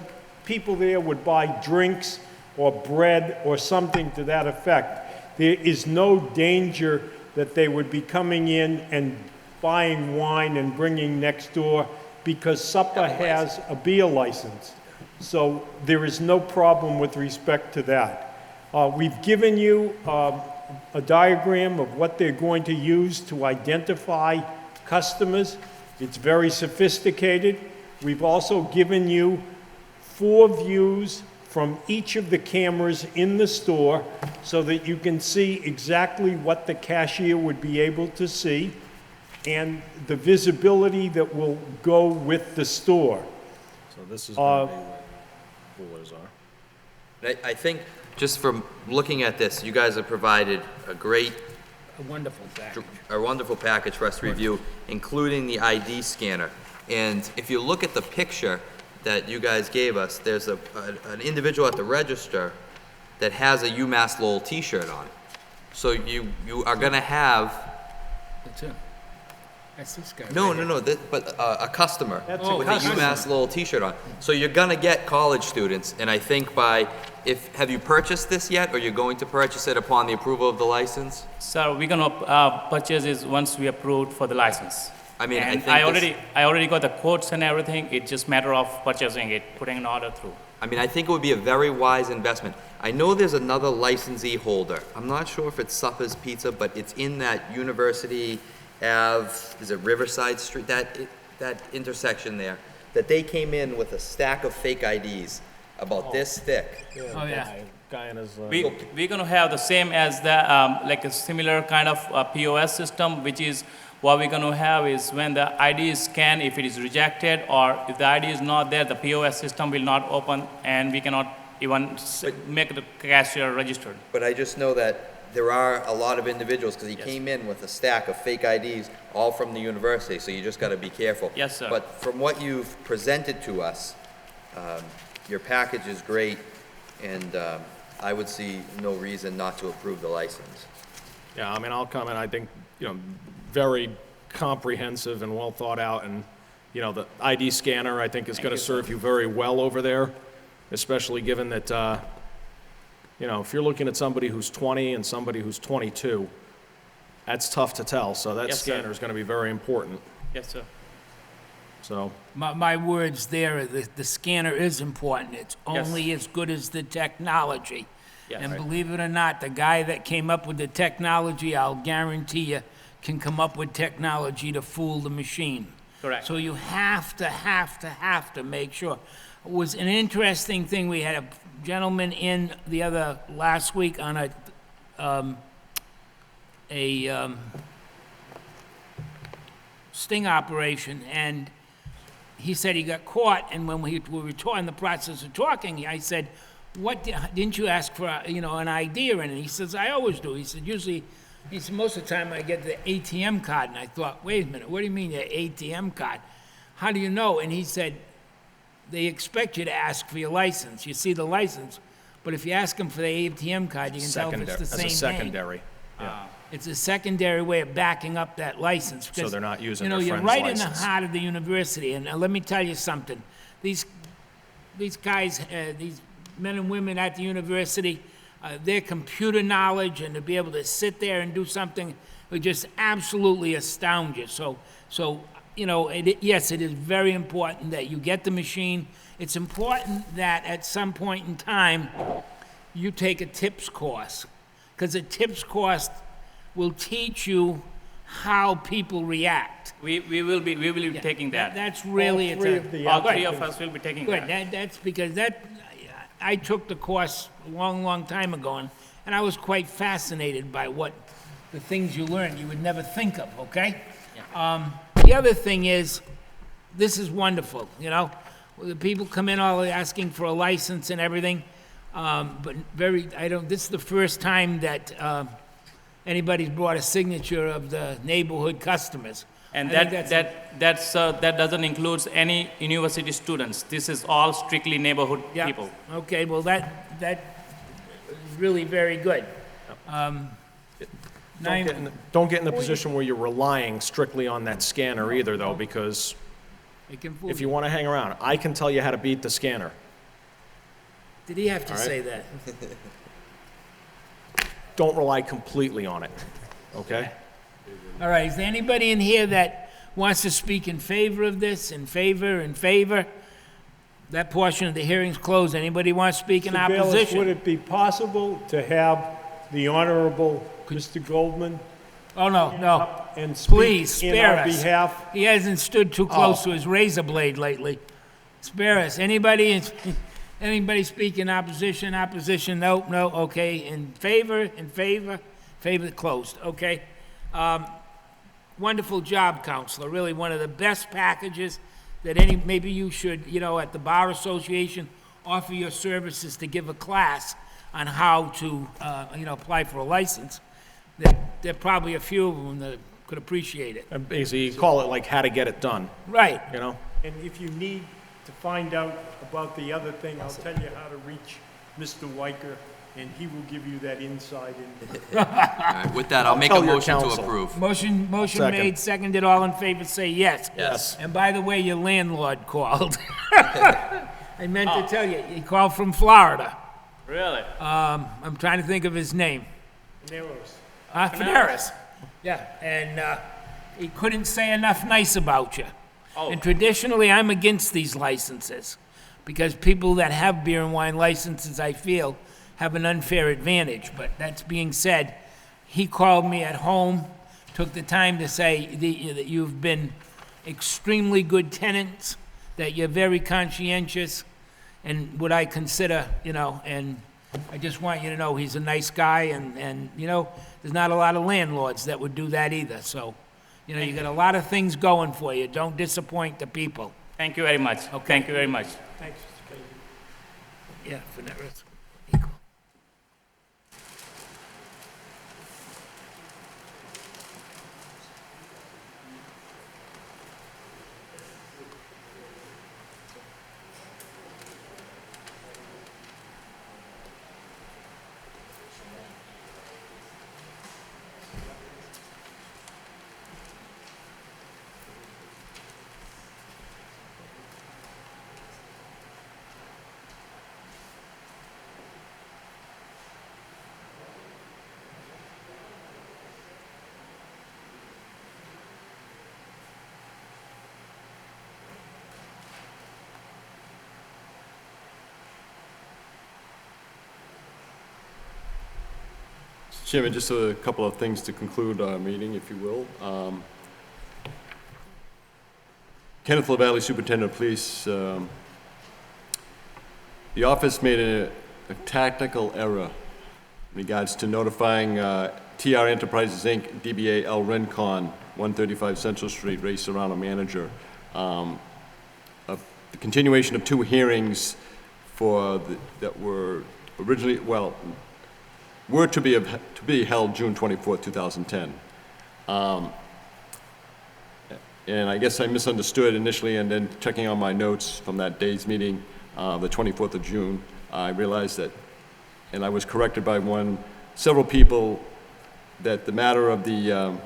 people there would buy drinks or bread or something to that effect. There is no danger that they would be coming in and buying wine and bringing next door because Supper has a beer license. So there is no problem with respect to that. We've given you a diagram of what they're going to use to identify customers. It's very sophisticated. We've also given you 4 views from each of the cameras in the store so that you can see exactly what the cashier would be able to see and the visibility that will go with the store. So this is going to be where coolers are. I think, just from looking at this, you guys have provided a wonderful package for us to review, including the ID scanner. And if you look at the picture that you guys gave us, there's an individual at the register that has a UMass Lowell t-shirt on. So you are gonna have... That's him. That's this guy. No, right no, but a customer That's with a UMass Lowell t-shirt on. So you're gonna get college students, and I think have you purchased this yet, or you're going to purchase it upon the approval of the license? So we're gonna purchase it once we approved for the license. I mean, And I think I already got the quotes and everything. It's just matter of purchasing it, putting an order through. I mean, I think it would be a very wise investment. I know there's another licensee holder. I'm not sure if it's Supper's Pizza, but it's in that University Ave, is it Riverside Street, that intersection there, that they came in with a stack of fake IDs about this thick. Oh, yeah. Guy in his, We're gonna have the same as the, like a similar kind of POS system, which is what we're gonna have is when the ID is scanned, if it is rejected, or if the ID is not there, the POS system will not open, and we cannot even make the cashier registered. But I just know that there are a lot of individuals, because he came in with a stack of fake IDs, all from the university, so you just gotta be careful. Yes, sir. But from what you've presented to us, your package is great, and I would see no reason not to approve the license. yeah, I mean, I'll comment, I think, very comprehensive and well thought out, and, the ID scanner, I think, is going to serve you very well over there, especially given that, if you're looking at somebody who's 20 and somebody who's 22, that's tough to tell, so that Yes, sir. scanner is going to be very important, Yes, sir. so. My words there, the scanner is important. It's only as good as the technology. Yes. And Right. believe it or not, the guy that came up with the technology, I'll guarantee you, can come up with technology to fool the machine. Correct. So you have to make sure. It was an interesting thing. We had a gentleman in last week on a sting operation, and he said he got caught, and when we were in the process of talking, I said, didn't you ask for, an ID or anything? He says, I always do. He said, usually He said, most of the time I get the ATM card, and I thought, wait a minute, what do you mean your ATM card? How do you know? And he said, they expect you to ask for your license. You see the license, but if you ask them for the ATM card, you can tell if it's the same As a name. secondary, yeah. It's a secondary way of backing up that license. So they're not using You know, their you're friend's right in the license. heart of the university, and let me tell you something. These guys, these men and women at the university, their computer knowledge and to be able to sit there and do something would just absolutely astound you. So you know, yes, it is very important that you get the machine. It's important that at some point in time, you take a TIPS course, because a TIPS course will teach you how people react. We will be taking that. That's really, All three of the All three of applicants. us will be taking good. that. That's because I took the course a long, long time ago, and I was quite fascinated by what the things you learn you would never think of, okay? The other thing is, this is wonderful, you know? The people come in all asking for a license and everything, but this is the first time that anybody's brought a signature of the neighborhood customers. And I think that doesn't include any university students. This is all strictly neighborhood Yeah. people. Okay, well, that is really very good. Don't get in the position where you're relying strictly on that scanner either, though, because It can fool if you want to hang around, I can tell you how to beat the scanner. Did he have to All right. say that? Don't rely completely on it, okay? All right, is there anybody in here that wants to speak in favor of this, in favor? That portion of the hearing's closed. Anybody want to speak in Mr. Bayless, would opposition? it be possible to have the Honorable Mr. Goldman Oh, no, up and Please, speak in spare our us. behalf? He hasn't stood too close to his razor blade lately. Spare us. Anybody speak in opposition? Opposition, no, okay. In favor, closed, okay. Wonderful job, Counselor, really one of the best packages that maybe you should, you know, at the Bar Association, offer your services to give a class on how to, you know, apply for a license. There are probably a few of them that could appreciate it. And basically, you call it like how to get it done, Right. you know? And if you need to find out about the other thing, I'll tell you how to reach Mr. Weicker, and he will give you that inside info. All right, with that, I'll make a tell your motion to counsel. approve. Motion Second. made, seconded, all in favor, say yes. Yes. And by the way, your landlord called. I meant to tell you, he called from Florida. Really? I'm trying to think of his name. Narrows. Fanaris. Yeah, and he couldn't say enough nice about you. Oh. And traditionally, I'm against these licenses, because people that have beer and wine licenses, I feel, have an unfair advantage. But that's being said, he called me at home, took the time to say that you've been extremely good tenants, that you're very conscientious, and what I consider, you know, and I just want you to know he's a nice guy, and you know, there's not a lot of landlords that would do that either. So, you know, you got a lot of things going for you. Don't disappoint the people. Thank you very much. Okay. Thank you very much. Thanks, Mr. Bailey. Yeah, Fanaris. Equal. Chairman, just a couple of things to conclude our meeting, if you will. Kenneth LaValle, Superintendent of Police. The office made a tactical error in regards to notifying TR Enterprises, Inc., DBA El Rincon, 135 Central Street, Ray Serrano, manager, of the continuation of two hearings that were originally, well, were to be held June 24th, 2010. And I guess I misunderstood initially, and then checking on my notes from that day's meeting, the 24th of June, I realized that, and I was corrected by several people, that the matter of the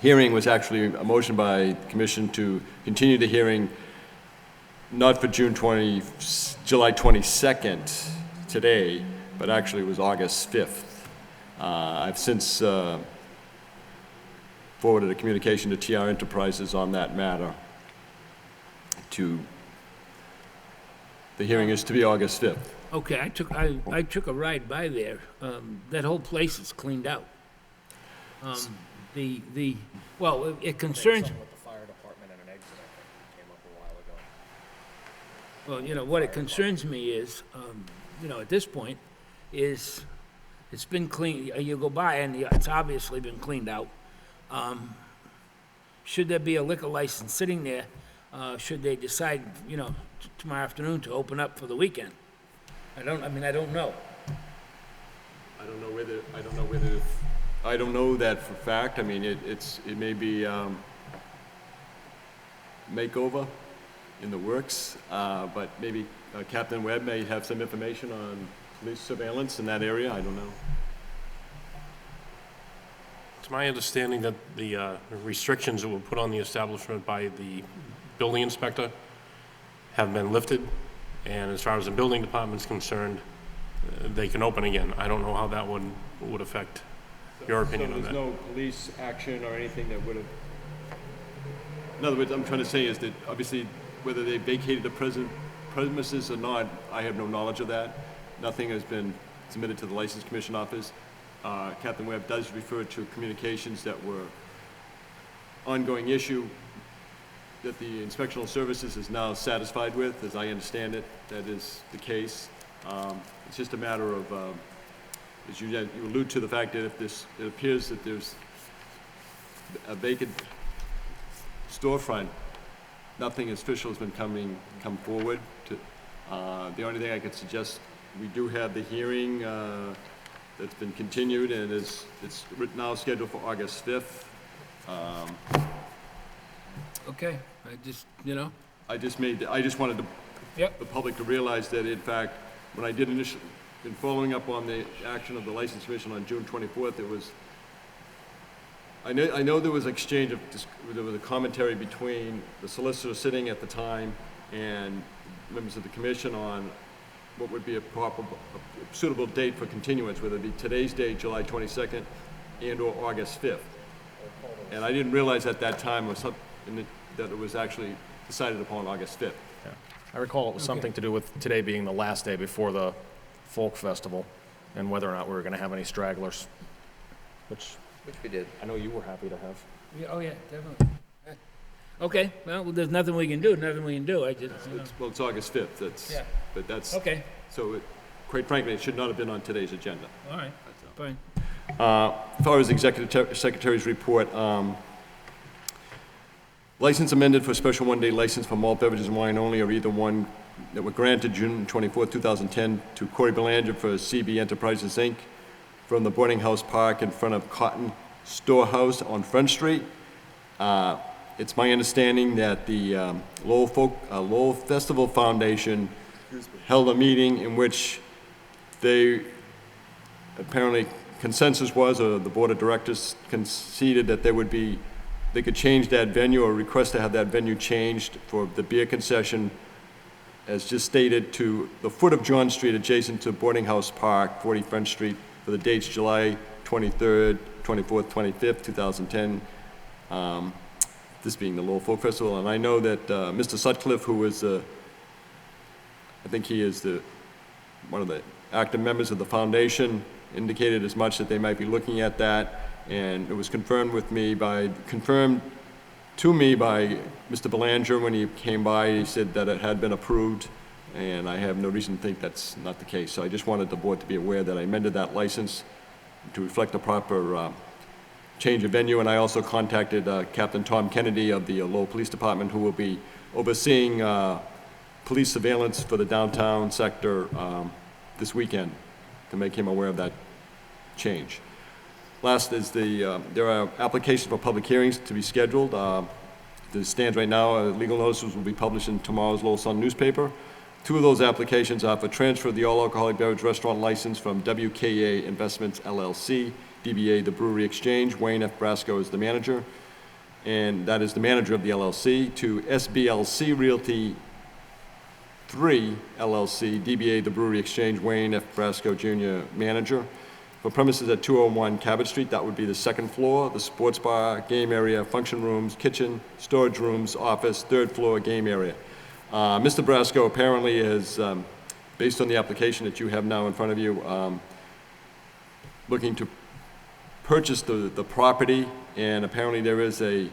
hearing was actually a motion by the commission to continue the hearing not for July 22nd today, but actually it was August 5th. I've since forwarded a communication to TR Enterprises on that matter. The hearing is to be August 5th. Okay, I took a ride by there. That whole place is cleaned out. Well, it concerns, With the fire department and an exit, I think, came up a while ago. well, what it concerns me is, at this point, is it's been clean, you go by and it's obviously been cleaned out. Should there be a liquor license sitting there, should they decide, tomorrow afternoon to open up for the weekend? I don't know. I don't know that for fact. I mean, it may be makeover in the works, but maybe Captain Webb may have some information on police surveillance in that area. I don't know. It's my understanding that the restrictions that were put on the establishment by the building inspector have been lifted, and as far as the building department's concerned, they can open again. I don't know how that would affect your opinion on that. So there's no police action or anything that would have... In other words, I'm trying to say is that obviously whether they vacated the premises or not, I have no knowledge of that. Nothing has been submitted to the License Commission office. Captain Webb does refer to communications that were ongoing issue that the inspectional services is now satisfied with. As I understand it, that is the case. It's just a matter of, as you allude to the fact that if it appears that there's a vacant storefront, nothing official has been come forward. The only thing I could suggest, we do have the hearing that's been continued, and it's now scheduled for August 5th. Okay, I just, I just wanted the public to realize that, in fact, when I did initially, in following up on the action of the License Commission on June 24th, it was, I know there was exchange of, there was a commentary between the solicitor sitting at the time and members of the commission on what would be a suitable date for continuance, whether it be today's date, July 22nd, and/or August 5th. And I didn't realize at that time that it was actually decided upon August 5th. Yeah. I recall it was something to do with today being the last day before the folk festival, and whether or not we were gonna have any stragglers, which we did. I know you were happy to have. Yeah, oh, yeah, definitely. Okay, well, there's nothing we can do, I just, Well, it's August 5th, Yeah. But that's... Okay, So, quite frankly, it should not have been on today's agenda. all right, fine. As far as the Executive Secretary's report, license amended for special one-day license for malt beverages and wine only, or either one that were granted June 24, 2010 to Corey Belanger for CB Enterprises, Inc. from the Boarding House Park in front of Cotton Storehouse on Front Street. It's my understanding that the Lowell Festival Foundation held a meeting in which they apparently consensus was, or the board of directors conceded that they could change that venue or request to have that venue changed for the beer concession, as just stated, to the foot of John Street adjacent to Boarding House Park, 40 Front Street, for the dates July 23rd, 24th, 25th, 2010. This being the Lowell Folk Festival. And I know that Mr. Sutcliffe, who is, I think he is one of the active members of the foundation, indicated as much, that they might be looking at that. And it was confirmed to me by Mr. Belanger when he came by. He said that it had been approved, and I have no reason to think that's not the case. So I just wanted the board to be aware that I amended that license to reflect the proper change of venue, and I also contacted Captain Tom Kennedy of the Lowell Police Department, who will be overseeing police surveillance for the downtown sector this weekend, to make him aware of that change. Last is there are applications for public hearings to be scheduled. As it stands right now, legal notices will be published in tomorrow's Lowell Sun newspaper. 2 of those applications are for transfer of the all-alcoholic beverage restaurant license from WKA Investments LLC, DBA The Brewery Exchange. Wayne F. Brasco is the manager, and that is the manager of the LLC, to SBLC Realty 3 LLC, DBA The Brewery Exchange, Wayne F. Brasco Jr., manager, for premises at 201 Cabot Street. That would be the second floor, the sports bar, game area, function rooms, kitchen, storage rooms, office, third floor, game area. Mr. Brasco apparently is, based on the application that you have now in front of you, looking to purchase the property, and apparently there is a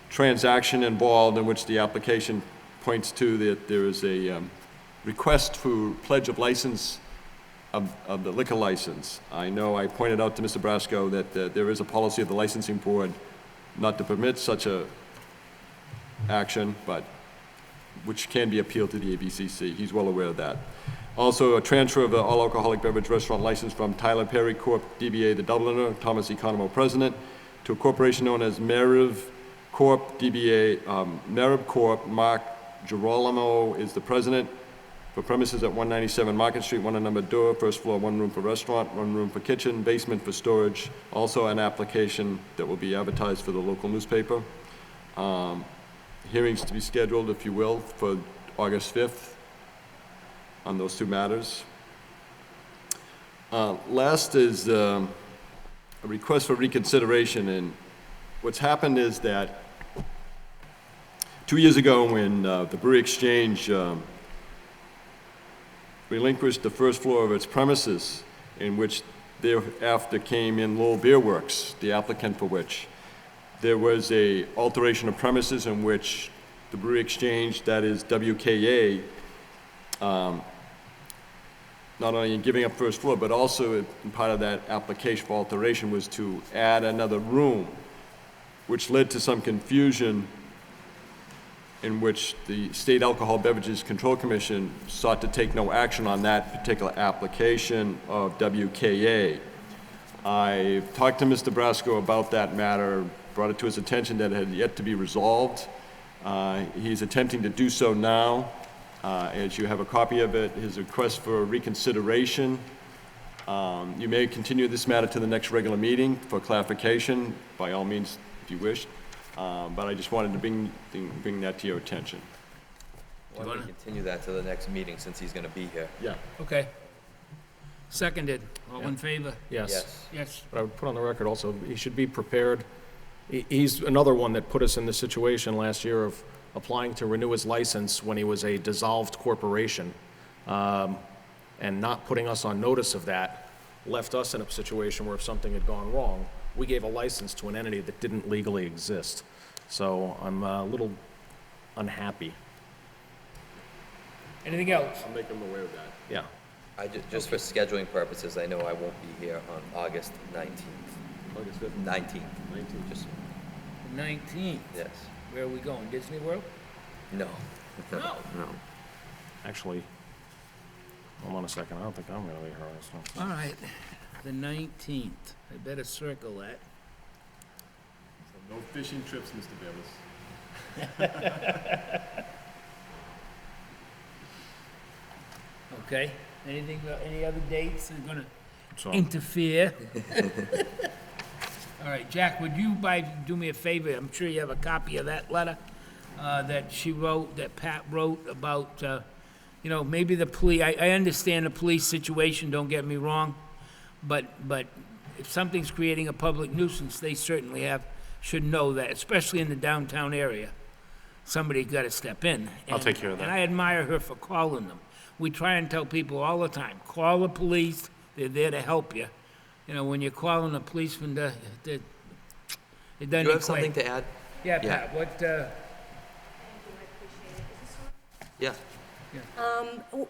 transaction involved in which the application points to that there is a request for pledge of license of the liquor license. I know I pointed out to Mr. Brasco that there is a policy of the licensing board not to permit such a action, but which can be appealed to the ABCC. He's well aware of that. Also, a transfer of the all-alcoholic beverage restaurant license from Tyler Perry Corp., DBA The Dubliner, Thomas Economo, President, to a corporation known as Meriv Corp., DBA Meriv Corp., Mark Girolamo is the president, for premises at 197 Market Street, 1 unnumbered door, first floor, 1 room for restaurant, 1 room for kitchen, basement for storage. Also an application that will be advertised for the local newspaper. Hearings to be scheduled, if you will, for August 5th on those 2 matters. Last is a request for reconsideration, and what's happened is that 2 years ago when the Brewery Exchange relinquished the first floor of its premises, in which thereafter came in Lowell Beer Works, the applicant for which there was a alteration of premises in which the Brewery Exchange, that is WKA, not only in giving up first floor, but also in part of that application for alteration was to add another room, which led to some confusion in which the State Alcohol Beverages Control Commission sought to take no action on that particular application of WKA. I talked to Mr. Brasco about that matter, brought it to his attention that it had yet to be resolved. He's attempting to do so now. As you have a copy of it, his request for reconsideration. You may continue this matter to the next regular meeting for clarification, by all means, if you wish. But I just wanted to bring that to your attention. Why don't we continue that to the next meeting since he's gonna be here? Yeah. Okay. Seconded. All in favor? Yes. Yes. But I would put on the record also, he should be prepared. He's another one that put us in this situation last year of applying to renew his license when he was a dissolved corporation, and not putting us on notice of that left us in a situation where if something had gone wrong, we gave a license to an entity that didn't legally exist. So I'm a little unhappy. Anything else? I'll make them aware of that. Yeah. Just for scheduling purposes, I know I won't be here on August 19th. August 5th? 19th. 19th. Just, 19th. yes. Where are we going? Disney World? No. No. No. Actually, hold on a second. I don't think I'm gonna be here. So. All right. The 19th. I better circle that. So no fishing trips, Mr. Bayless. Okay. Anything, any other dates that are gonna So- interfere? All right, Jack, would you do me a favor? I'm sure you have a copy of that letter that she wrote, that Pat wrote about, maybe the police, I understand the police situation, don't get me wrong, but if something's creating a public nuisance, they certainly should know that, especially in the downtown area. Somebody's got to step in. I'll take care of that. And I admire her for calling them. We try and tell people all the time, call the police, they're there to help you. When you're calling a policeman, it doesn't Do you have something to add? Yeah, Yeah. Pat, what, Yeah.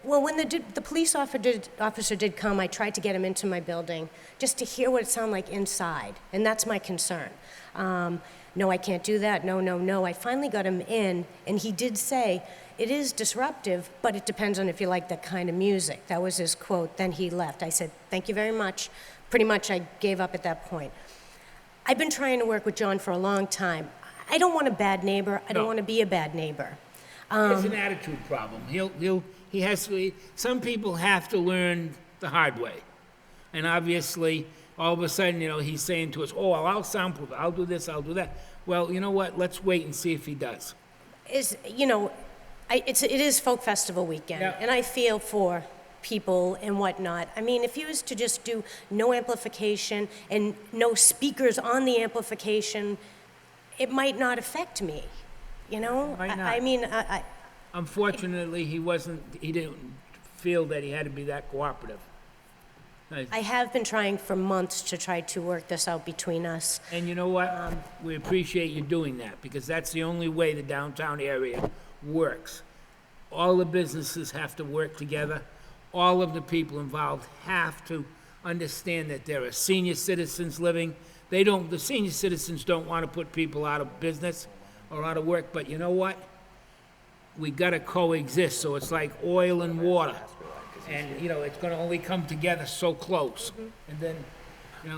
Well, when the police officer did come, I tried to get him into my building just to hear what it sounded like inside, and that's my concern. No, I can't do that, no. I finally got him in, and he did say, it is disruptive, but it depends on if you like that kind of music. That was his quote. Then he left. I said, thank you very much, pretty much I gave up at that point. I've been trying to work with John for a long time. I don't want a bad neighbor. I don't No. want to be a bad neighbor. It's an attitude problem. He has to, some people have to learn the hard way. And obviously, all of a sudden, he's saying to us, oh, well, I'll soundproof it, I'll do this, I'll do that. Well, you know what, let's wait and see if he does. It is Folk Festival weekend, Yeah. and I feel for people and whatnot. I mean, if he was to just do no amplification and no speakers on the amplification, it might not affect me, Might not. I mean, Unfortunately, he didn't feel that he had to be that cooperative. I have been trying for months to try to work this out between us. And you know what? We appreciate you doing that, because that's the only way the downtown area works. All the businesses have to work together. All of the people involved have to understand that there are senior citizens living. The senior citizens don't want to put people out of business or out of work, but you know what? We gotta coexist, so it's like oil and water. And, it's gonna only come together so close. And then,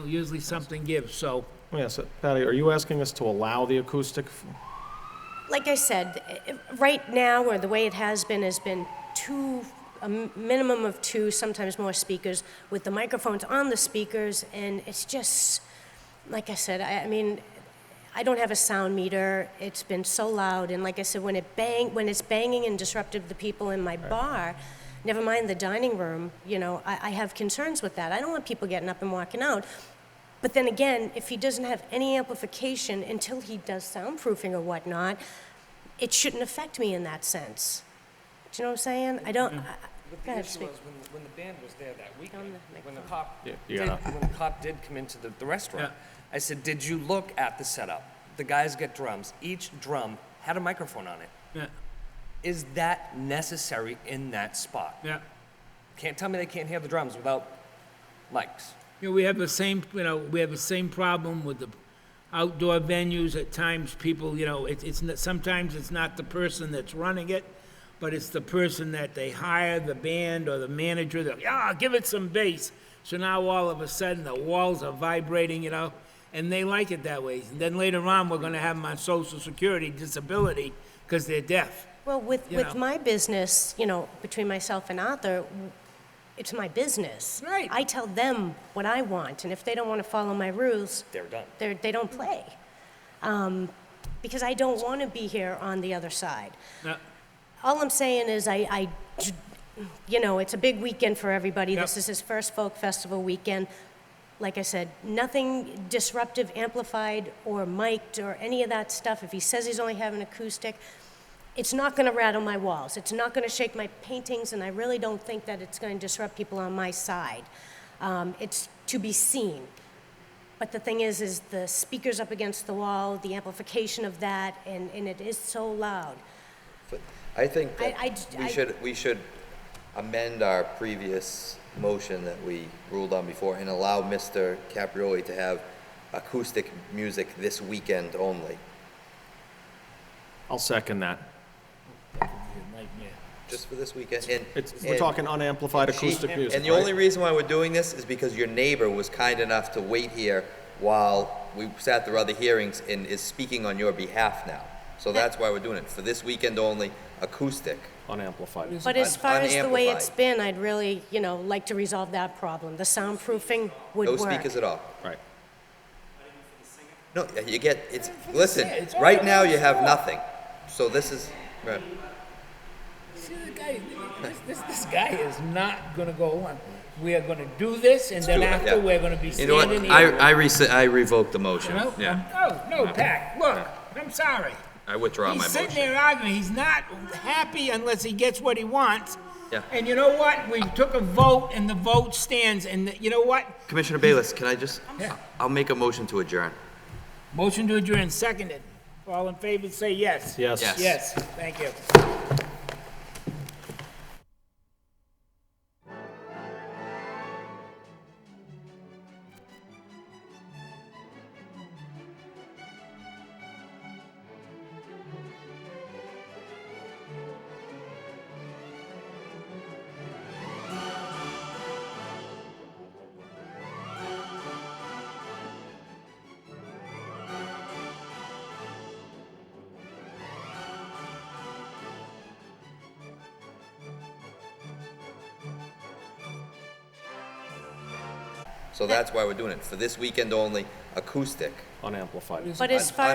usually something gives, so. Yes, Patty, are you asking us to allow the acoustic? Like I said, right now, or the way it has been a minimum of 2, sometimes more speakers, with the microphones on the speakers, and it's just, like I said, I mean, I don't have a sound meter. It's been so loud, and like I said, when it's banging and disruptive the people in my bar, never mind the dining room, I have concerns with that. I don't want people getting up and walking out. But then again, if he doesn't have any amplification until he does soundproofing or whatnot, it shouldn't affect me in that sense. Do you know what I'm saying? I don't. But Go the ahead, issue speak. was when the band was there that weekend, On the when the cop, Yeah, when the cop did come into the restaurant, Yeah. I said, did you look at the setup? The guys get drums. Each drum had a microphone on it. Yeah, Is that necessary in that spot? yeah. Can't tell me they can't hear the drums without mics. We have the same problem with the outdoor venues. At times, people, sometimes it's not the person that's running it, but it's the person that they hire, the band or the manager. They're like, give it some bass. So now all of a sudden the walls are vibrating, and they like it that way. And then later on, we're going to have them on Social Security disability because they're deaf. Well, with my business, between myself and Arthur, it's my business. Right. I tell them what I want, and if they don't want to follow my rules, They're done. they don't play. Because I don't want to be here on the other side. No, All I'm saying is it's a big weekend for everybody. Yep. This is his first folk festival weekend. Like I said, nothing disruptive, amplified, or mic'd, or any of that stuff. If he says he's only having acoustic, it's not going to rattle my walls. It's not going to shake my paintings, and I really don't think that it's going to disrupt people on my side. It's to be seen. But the thing is the speakers up against the wall, the amplification of that, and it is so loud. I think that I- we should amend our previous motion that we ruled on before and allow Mr. Caprioli to have acoustic music this weekend only. I'll second that. Just for this weekend. We're talking unamplified acoustic music, And the right? only reason why we're doing this is because your neighbor was kind enough to wait here while we sat through other hearings and is speaking on your behalf now. So that's why we're doing it. For this weekend only, acoustic. Unamplified. But as far as the way it's unamplified. been, I'd really, like to resolve that problem. The soundproofing would No work. speakers at all. Right. No, listen, right now you have nothing. So this is, right. see the guy, this guy is not gonna go on. We are gonna do this, and then do it, after, yeah. we're gonna be You know what? standing here. I revoke the motion. Yeah. No, Pat, look, I'm sorry. I withdraw my He's sitting motion. there arguing, he's not happy unless he gets what he wants. Yeah. And you know what? We took a vote, and the vote stands, and you know what? Commissioner Bayless, can I just, Yeah. I'll make a motion to adjourn. Motion to adjourn, seconded. All in favor, say yes. Yes. Yes. Yes, thank you. So that's why we're doing it. For this weekend only, acoustic. Unamplified. But as far